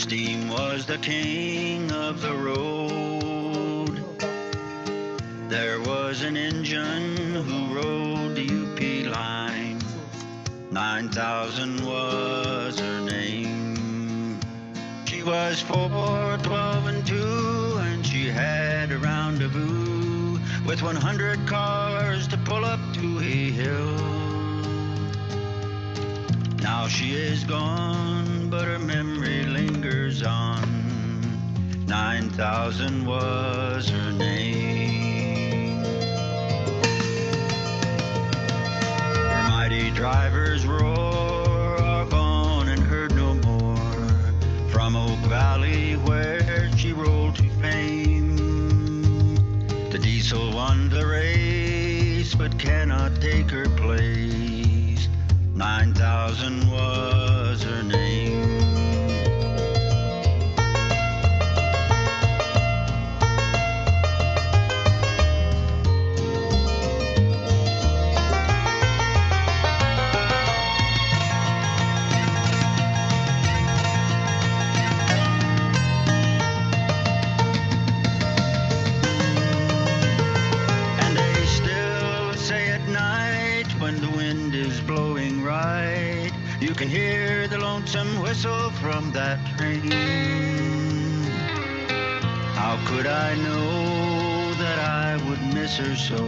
[SPEAKER 7] steam was the king of the road. There was an engine who rode the UP line. 9,000 was her name. She was 4, 12, and 2, and she had a rendezvous with 100 cars to pull up to a hill. Now she is gone, but her memory lingers on. 9,000 was her name. Her mighty driver's roar are gone and heard no more. From Oak Valley where she rolled to fame, the diesel won the race but cannot take her place. 9,000 was her name. And they still say at night when the wind is blowing right, you can hear the lonesome whistle from that train. How could I know that I would miss her so?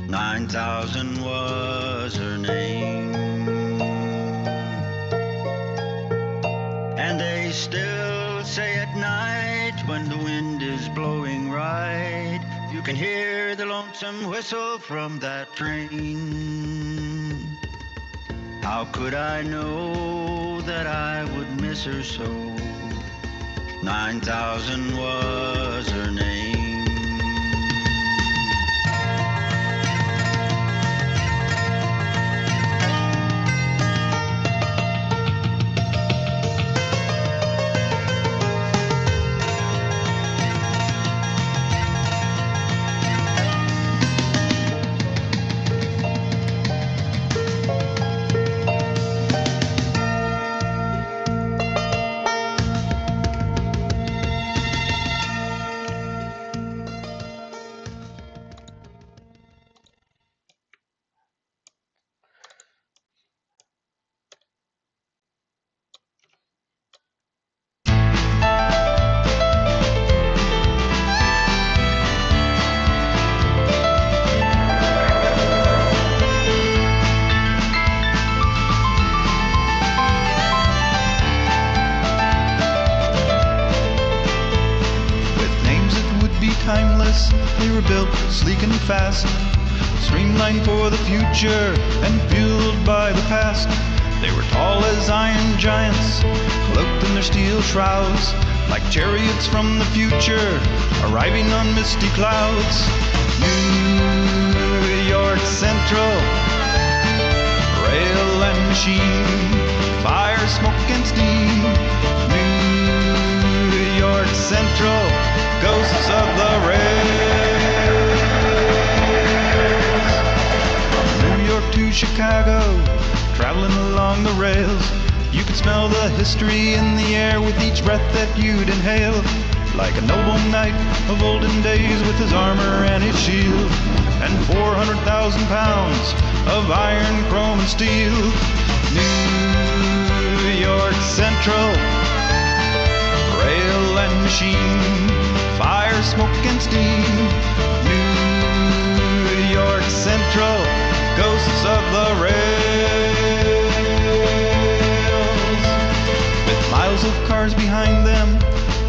[SPEAKER 7] 9,000 was her name. And they still say at night when the wind is blowing right, you can hear the lonesome whistle from that train. How could I know that I would miss her so? 9,000 was her name.
[SPEAKER 8] Timeless, they were built sleek and fast, streamlined for the future and fueled by the past. They were tall as iron giants, cloaked in their steel shrouds, like chariots from the future, arriving on misty clouds. New York Central, rail and machine, fire, smoke and steam. New York Central, ghosts of the rails. From New York to Chicago, traveling along the rails, you could smell the history in the air with each breath that you'd inhale. Like a noble knight of olden days with his armor and his shield, and 400,000 pounds of iron, chrome, and steel. New York Central, rail and machine, fire, smoke, and steam. New York Central, ghosts of the rails. With miles of cars behind them,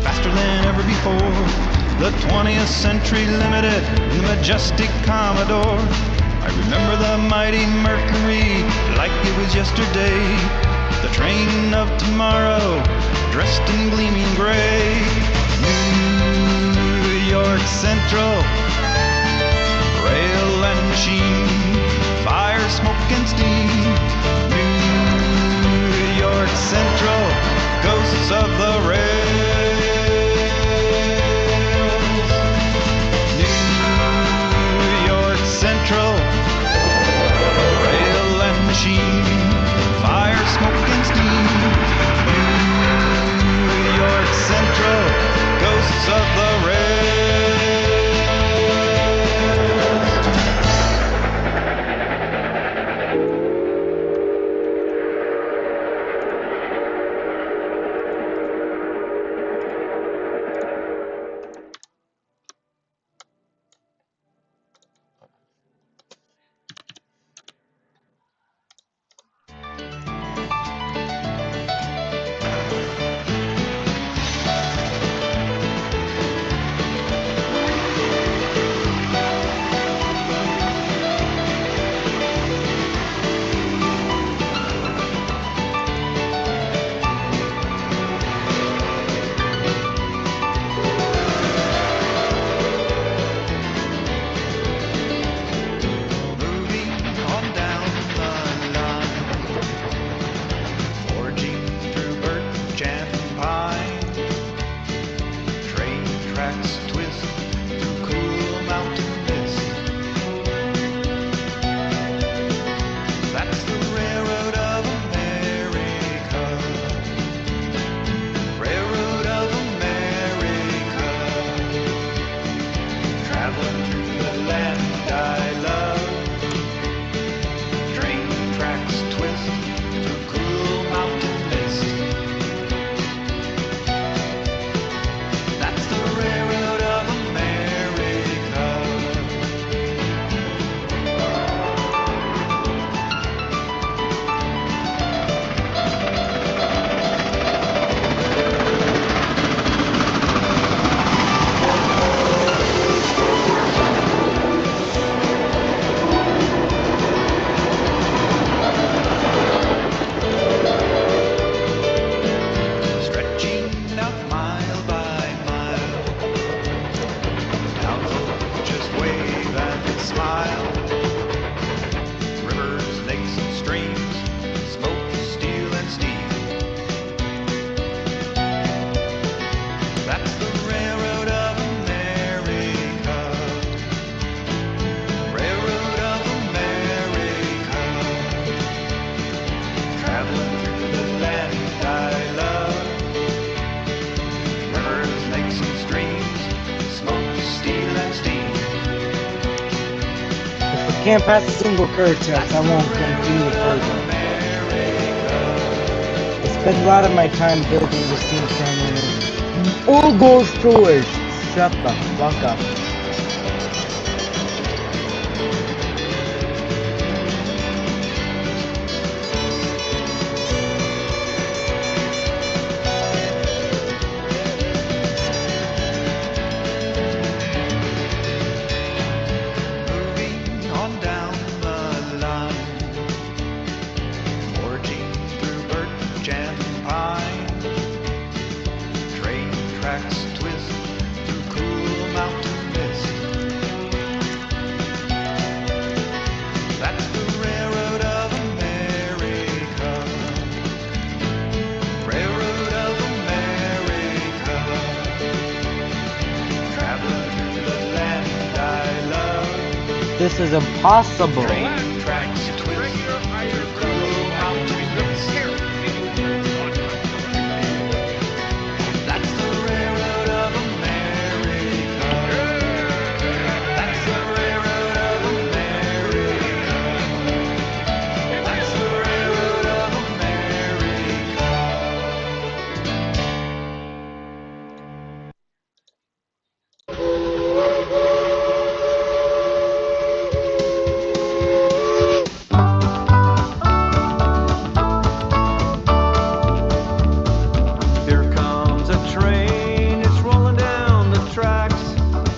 [SPEAKER 8] faster than ever before, the 20th Century Limited and the majestic Commodore. I remember the mighty Mercury like it was yesterday, the train of tomorrow, dressed in gleaming gray. New York Central, rail and machine, fire, smoke, and steam. New York Central, ghosts of the rails. New York Central, rail and machine, fire, smoke, and steam. New
[SPEAKER 5] Traveling through the land I love. Train tracks twist through cool mountain mist. That's the railroad of America. Stretching out mile by mile. Mountains just wave and smile. Rivers, lakes, and streams, smoke, steel, and steam. That's the railroad of America. Railroad of America. Traveling through the land I love. Rivers, lakes, and streams, smoke, steel, and steam.
[SPEAKER 1] If I can't pass a single curve test, I won't continue further. I spend a lot of my time building this team family. All goes towards. Shut the fuck up.
[SPEAKER 5] Moving on down the line, forging through birch and pine. Train tracks twist through cool mountain mist. That's the railroad of America. Railroad of America. Traveling through the land I love.
[SPEAKER 1] This is impossible.
[SPEAKER 5] Train tracks twist through cool mountain mist. That's the railroad of America. That's the railroad of America. That's the railroad of America. Here comes a train, it's rolling down the tracks.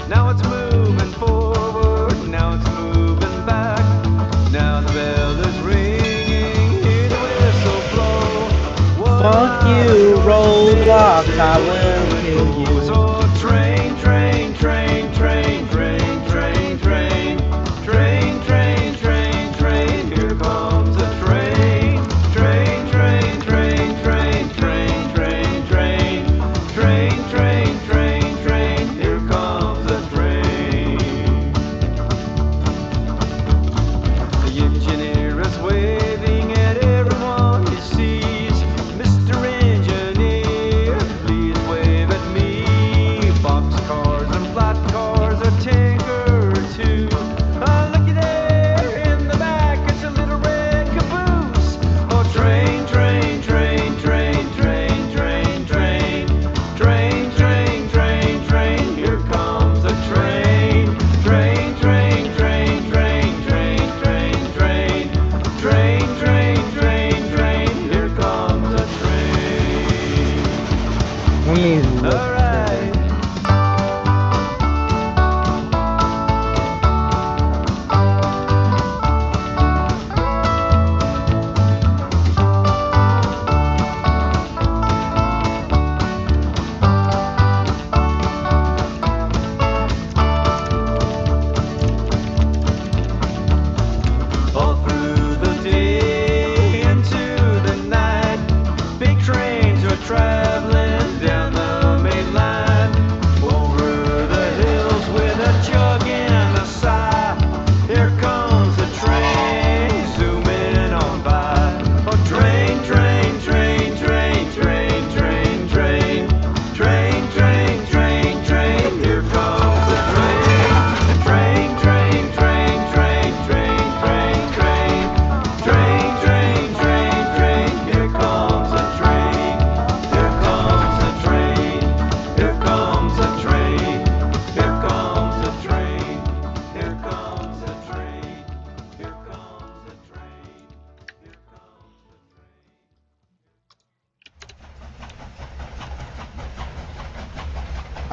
[SPEAKER 5] Now it's moving forward, now it's moving back. Now the bell is ringing, hear the whistle blow. What
[SPEAKER 1] Fuck
[SPEAKER 5] I
[SPEAKER 1] you,
[SPEAKER 5] always
[SPEAKER 1] roadblock,
[SPEAKER 5] say,
[SPEAKER 1] I will kill you.
[SPEAKER 5] Oh, train, train, train, train, train, train, train, train, train, train, train. Here comes a train, train, train, train, train, train, train, train, train, train, train, train. Here comes a train. The engineer is waving at everyone he sees. Mr. Engineer, please wave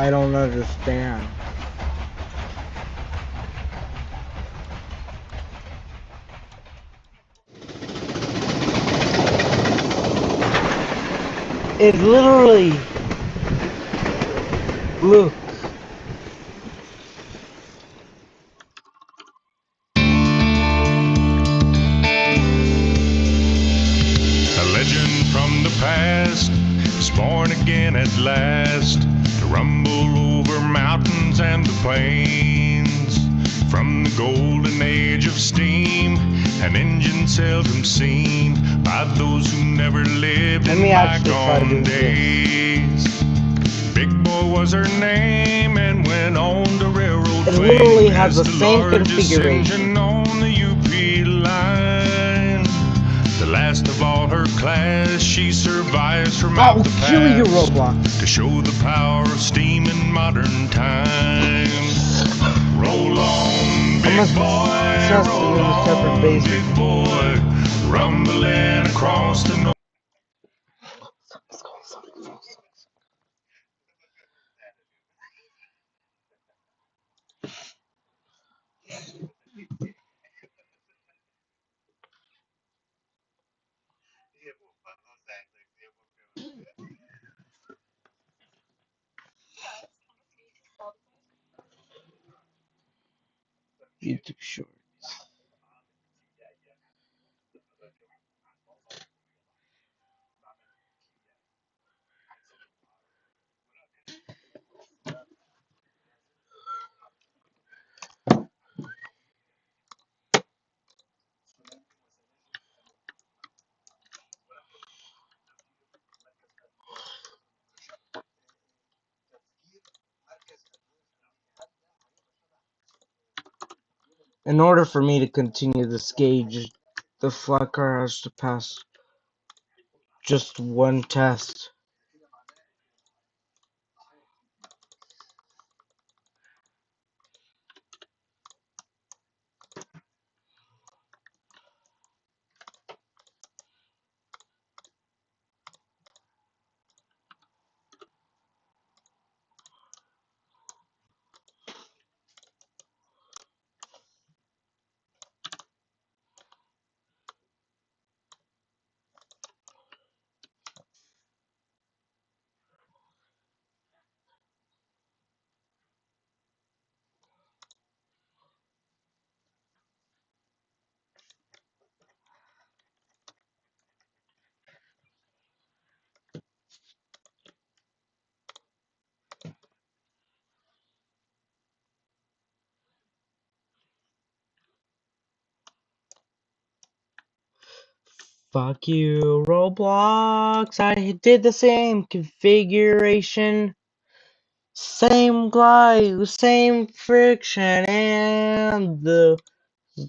[SPEAKER 1] I don't understand. It literally... Look.
[SPEAKER 4] A legend from the past is born again at last to rumble over mountains and the plains. From the golden age of steam, an engine seldom seen by those who never lived in bygone days. Big Boy was her name and went on to railroad
[SPEAKER 1] it
[SPEAKER 4] fame
[SPEAKER 1] literally has
[SPEAKER 4] as
[SPEAKER 1] the
[SPEAKER 4] the
[SPEAKER 1] same
[SPEAKER 4] largest
[SPEAKER 1] configuration.
[SPEAKER 4] engine on the UP line. The last of all her class, she survives from out the past
[SPEAKER 1] Kill you, Roblox.
[SPEAKER 4] to show the power of steam in modern times. Roll on, big boy, roll on, big boy, rumbling across the north.
[SPEAKER 1] YouTube Shorts. In order for me to continue this gauge, the flat car has to pass just one test. Fuck you, Roblox. I did the same configuration, same glide, same friction, and the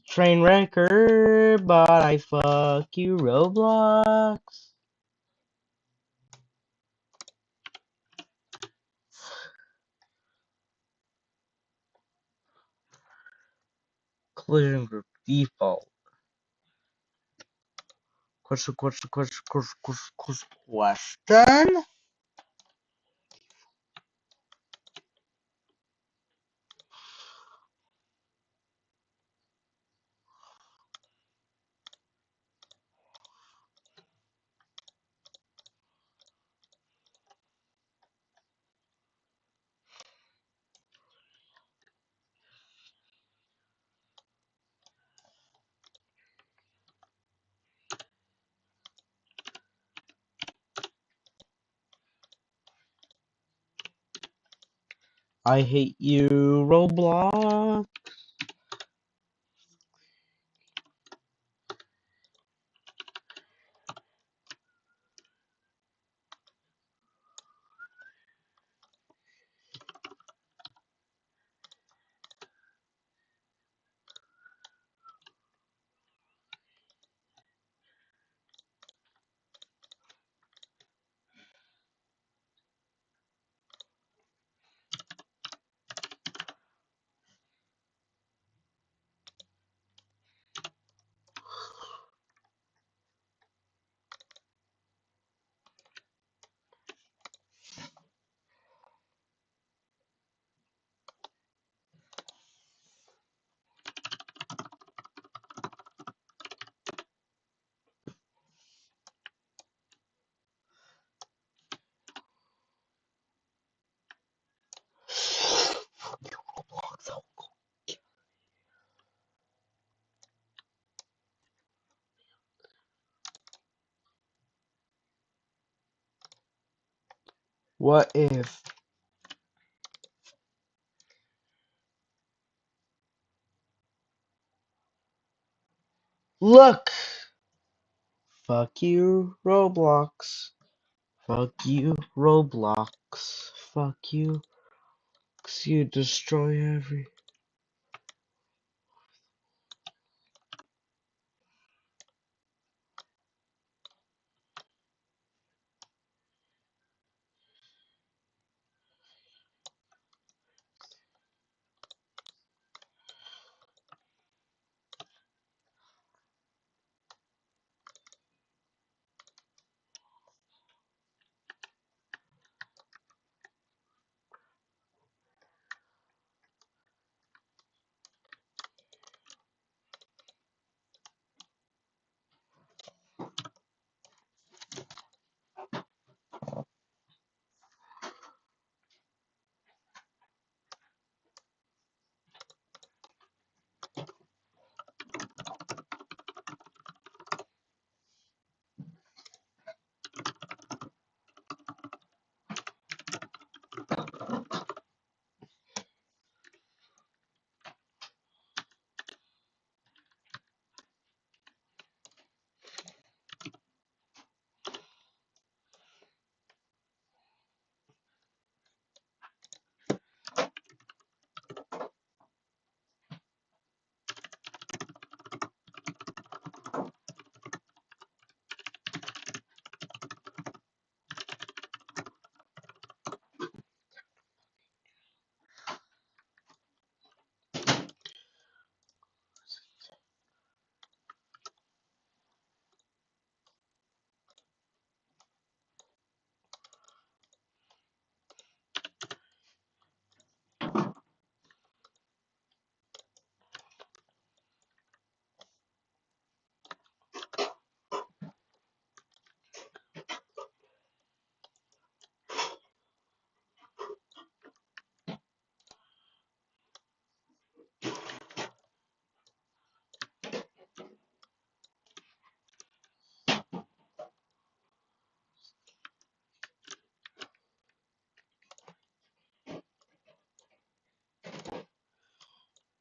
[SPEAKER 1] train record, but I fuck you, Roblox. Collision group default. Question. I hate you, Roblox. What if? Look! Fuck you, Roblox. Fuck you, Roblox. Fuck you. 'Cause you destroy every.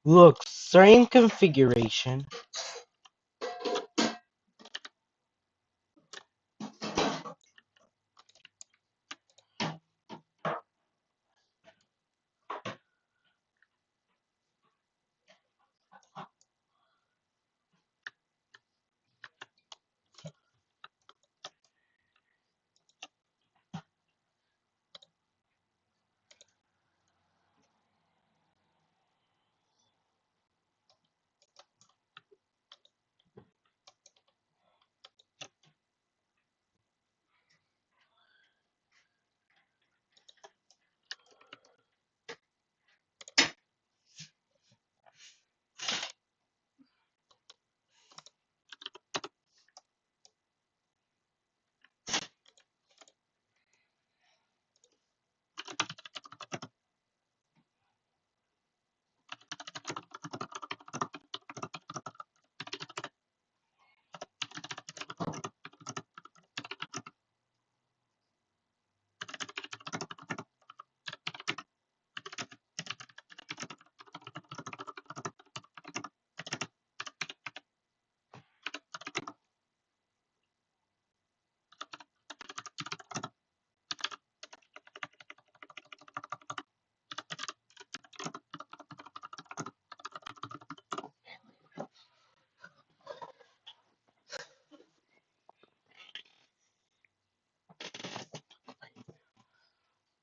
[SPEAKER 1] Look, same configuration.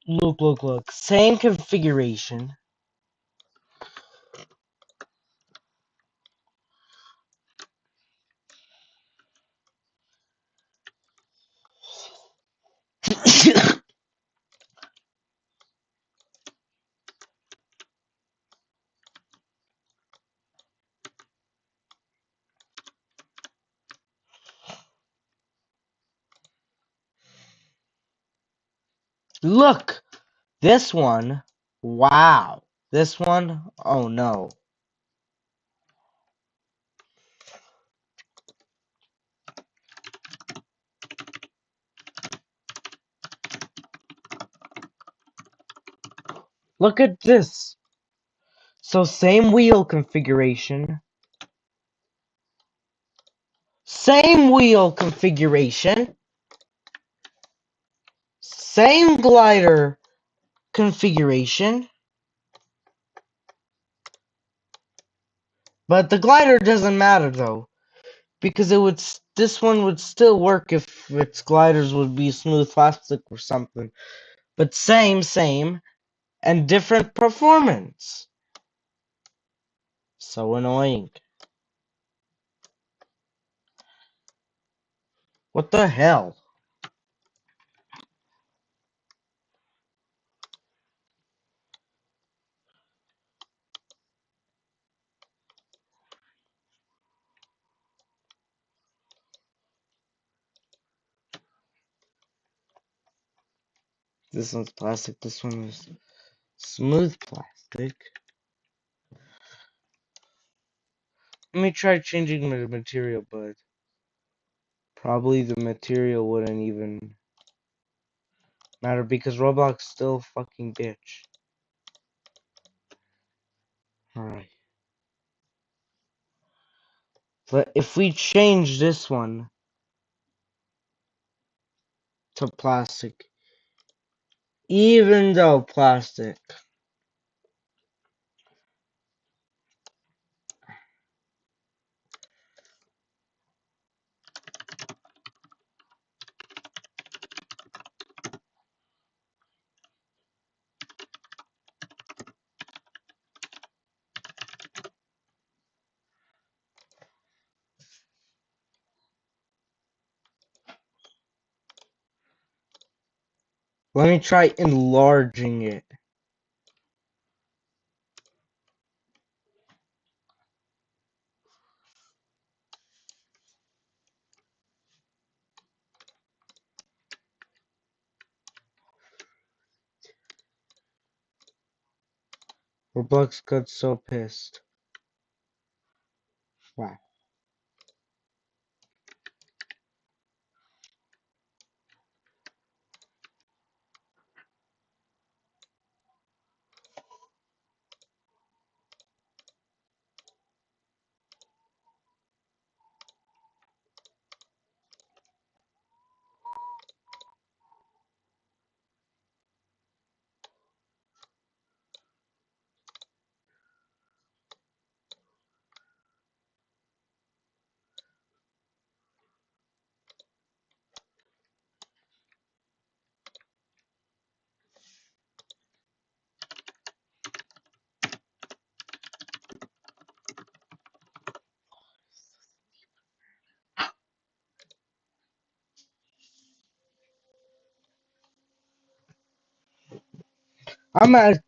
[SPEAKER 1] Look, same configuration. Look, this one. Wow. This one, oh no. Look at this. So same wheel configuration. Same wheel configuration. Same glider configuration. But the glider doesn't matter though. Because this one would still work if its gliders would be smooth plastic or something. But same, and different performance. So annoying. What the hell? This one's plastic, this one is smooth plastic. Let me try changing the material, but probably the material wouldn't even matter because Roblox still fucking bitch. Alright. But if we change this one to plastic, even though plastic, let me try enlarging it. Roblox got so pissed. Wow. I'm at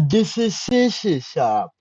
[SPEAKER 1] this is Sissy Shop.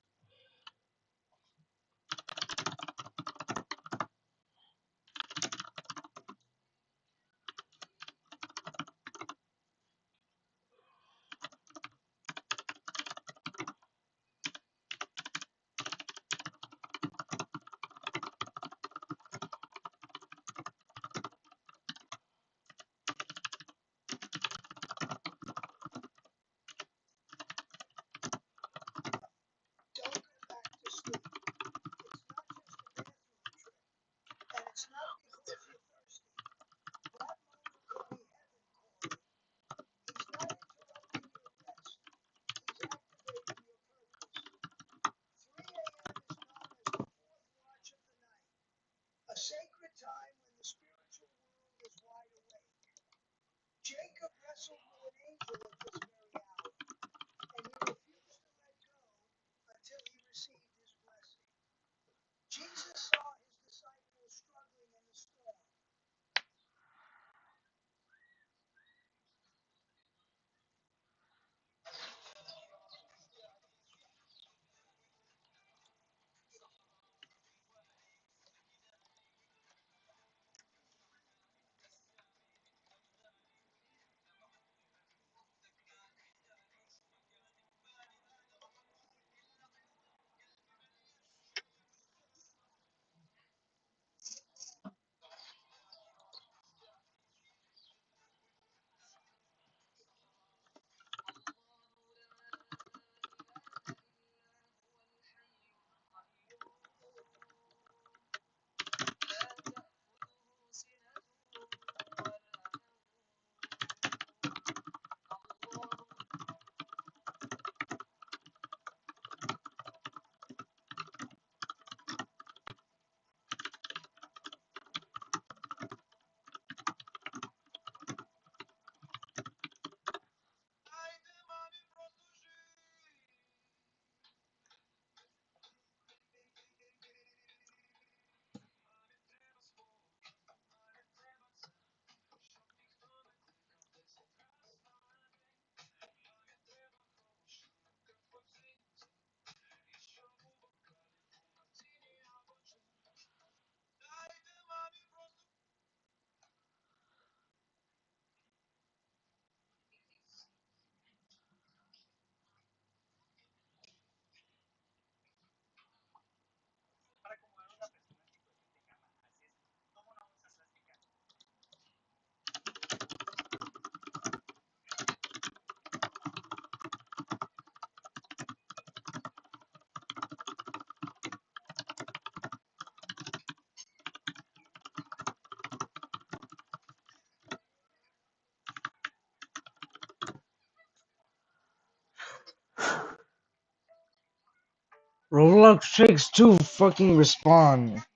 [SPEAKER 1] Roblox takes too fucking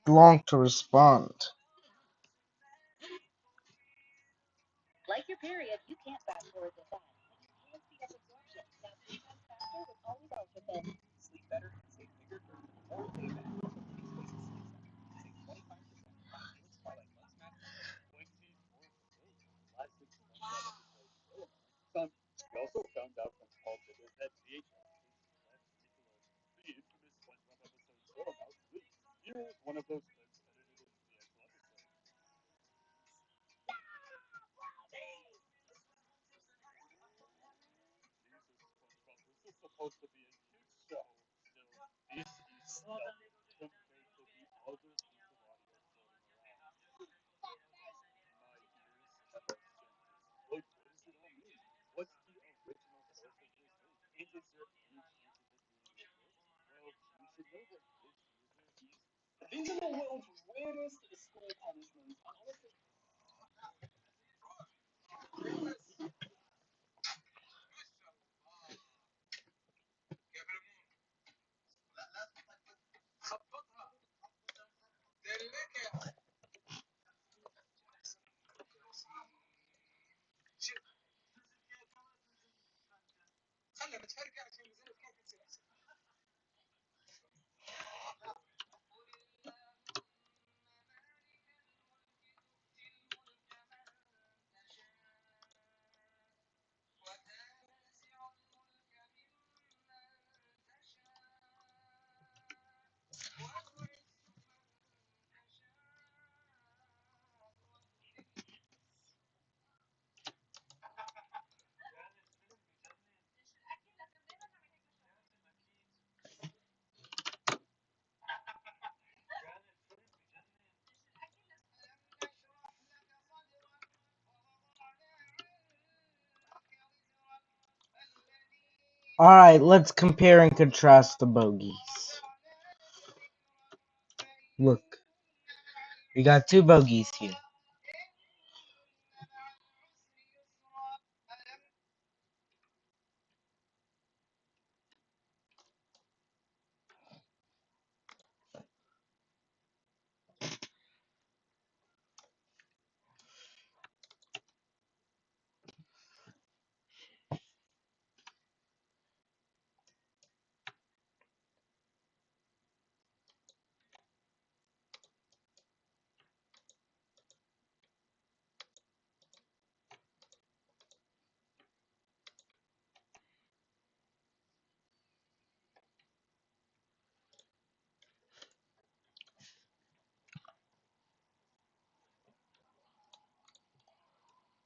[SPEAKER 1] long to respond. Alright, let's compare and contrast the bogeys. Look, we got two bogeys here.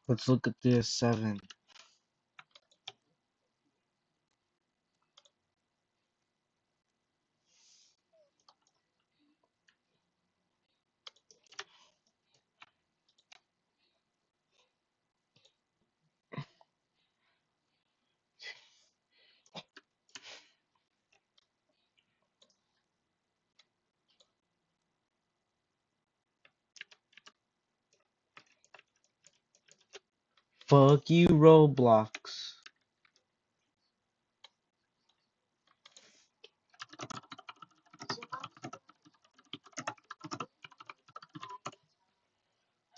[SPEAKER 1] Let's look at this 7. Fuck you, Roblox.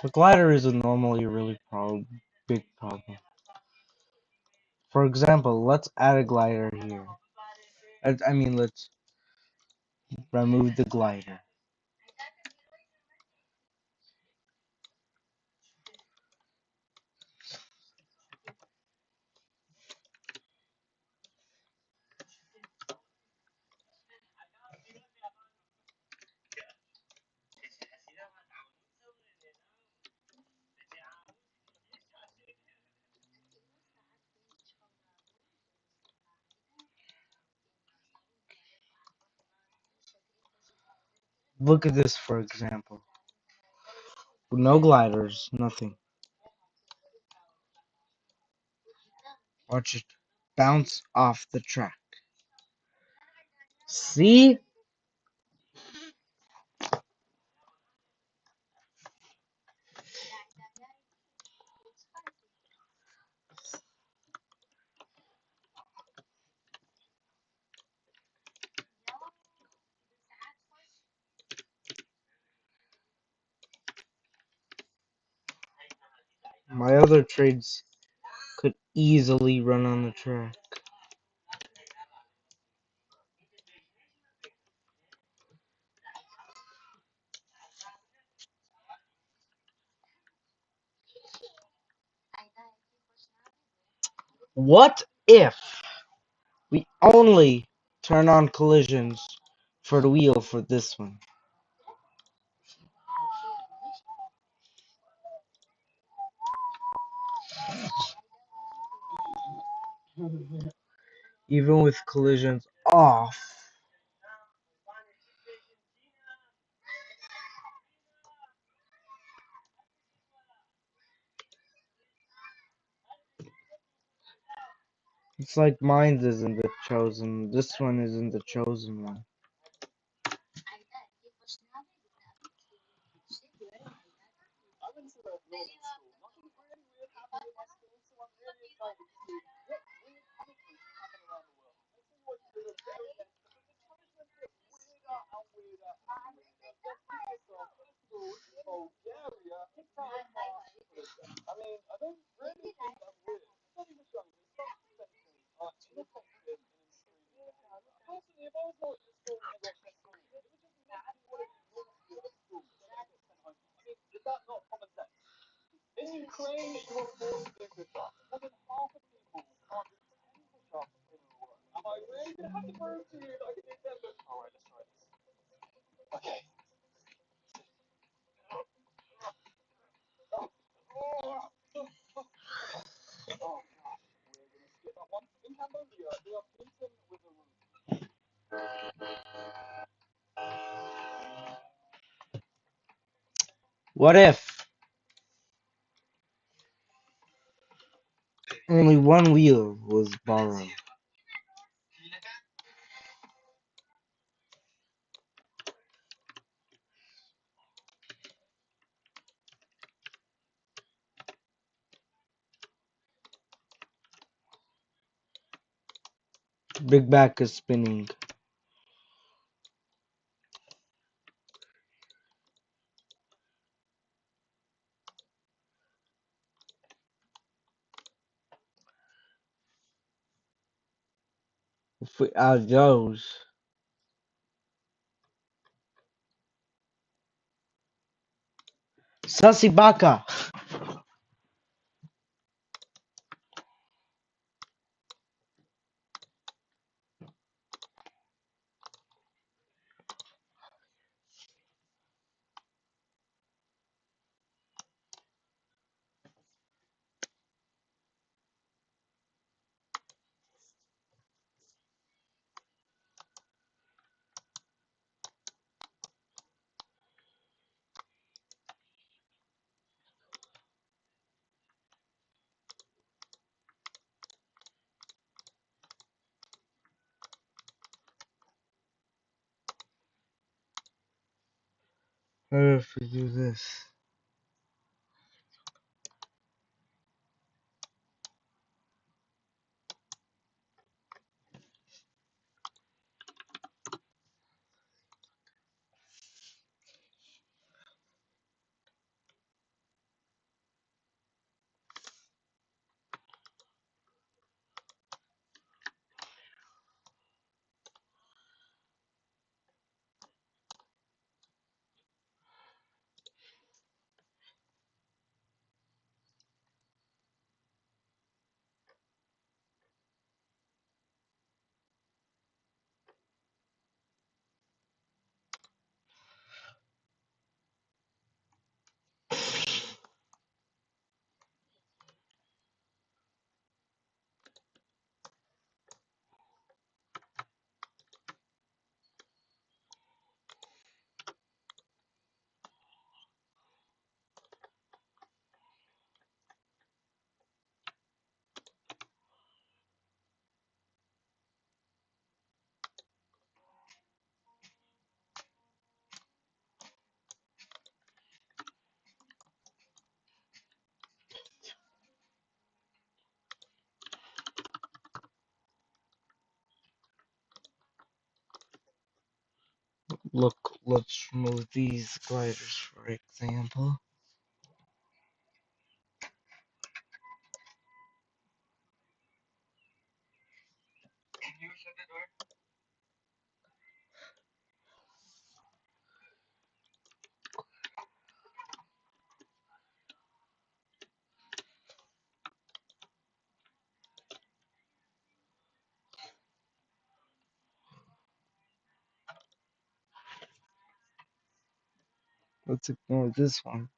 [SPEAKER 1] The glider is a normally really big problem. For example, let's add a glider here. I mean, let's remove the glider. Look at this, for example. No gliders, nothing. Watch it bounce off the track. See? My other trades could easily run on the track. What if we only turn on collisions for the wheel for this one? Even with collisions off. It's like mine isn't the chosen. This one isn't the chosen one. What if only one wheel was borrowed? Big back is spinning. If we add those, Sasibaka. What if we do this? Look, let's remove these gliders for example. Let's ignore this one.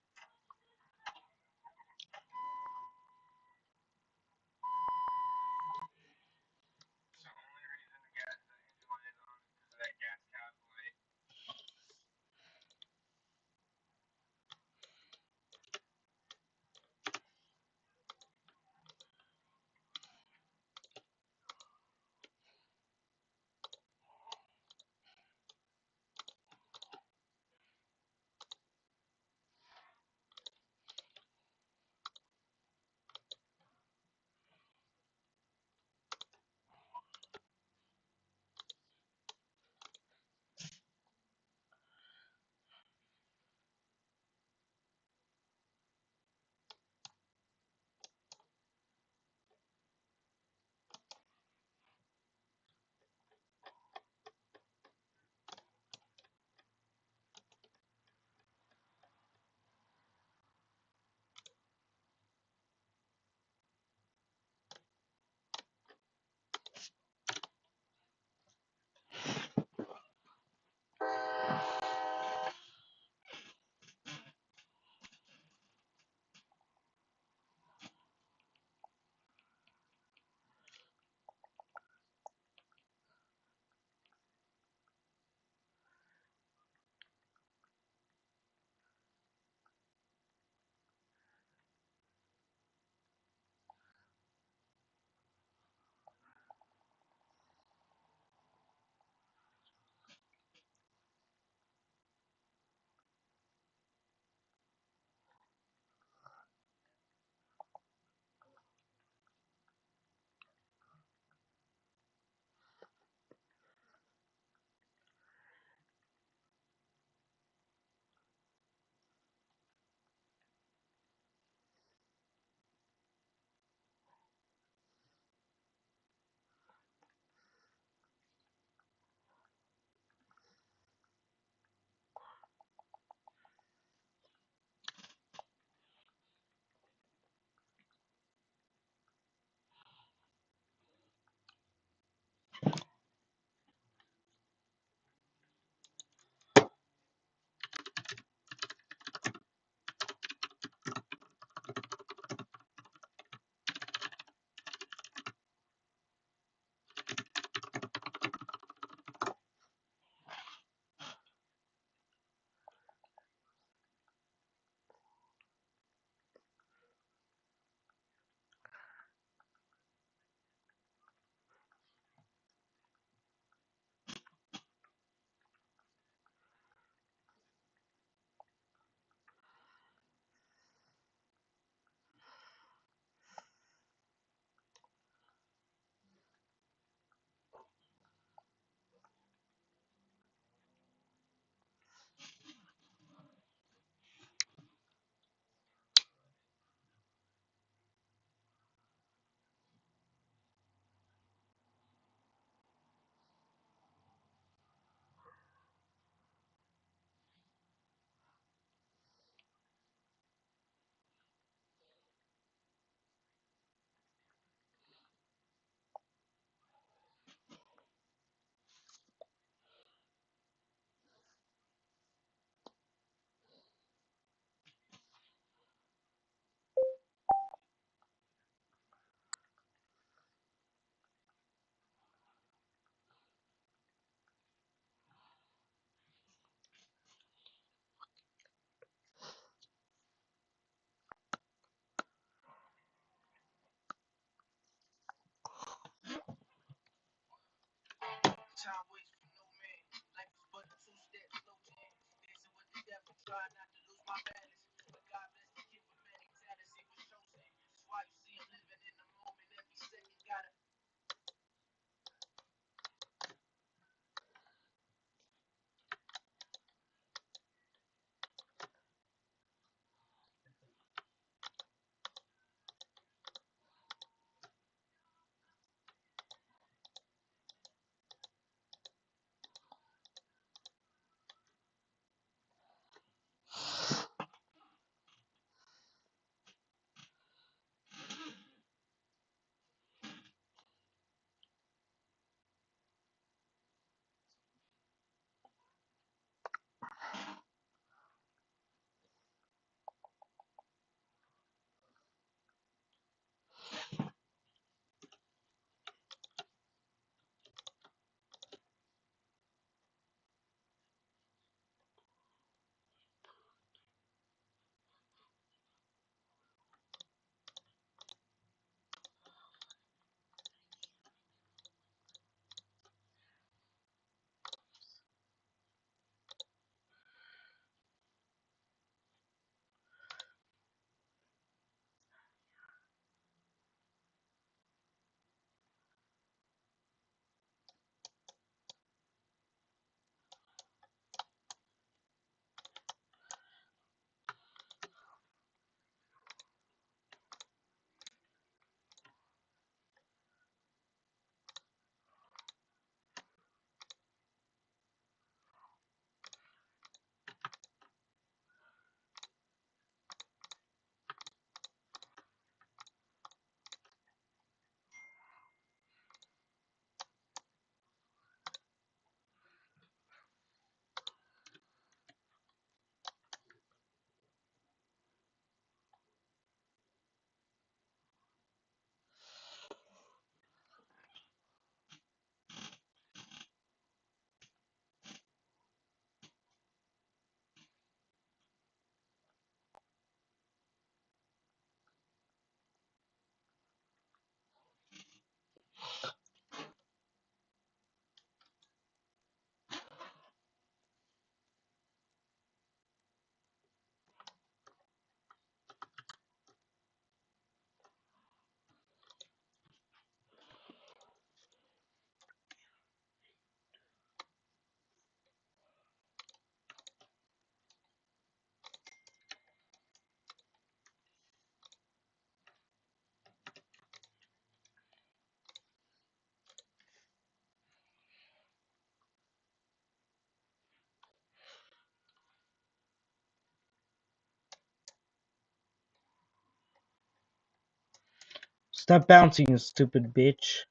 [SPEAKER 1] Stop bouncing, you stupid bitch.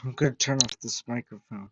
[SPEAKER 1] I'm gonna turn off this microphone.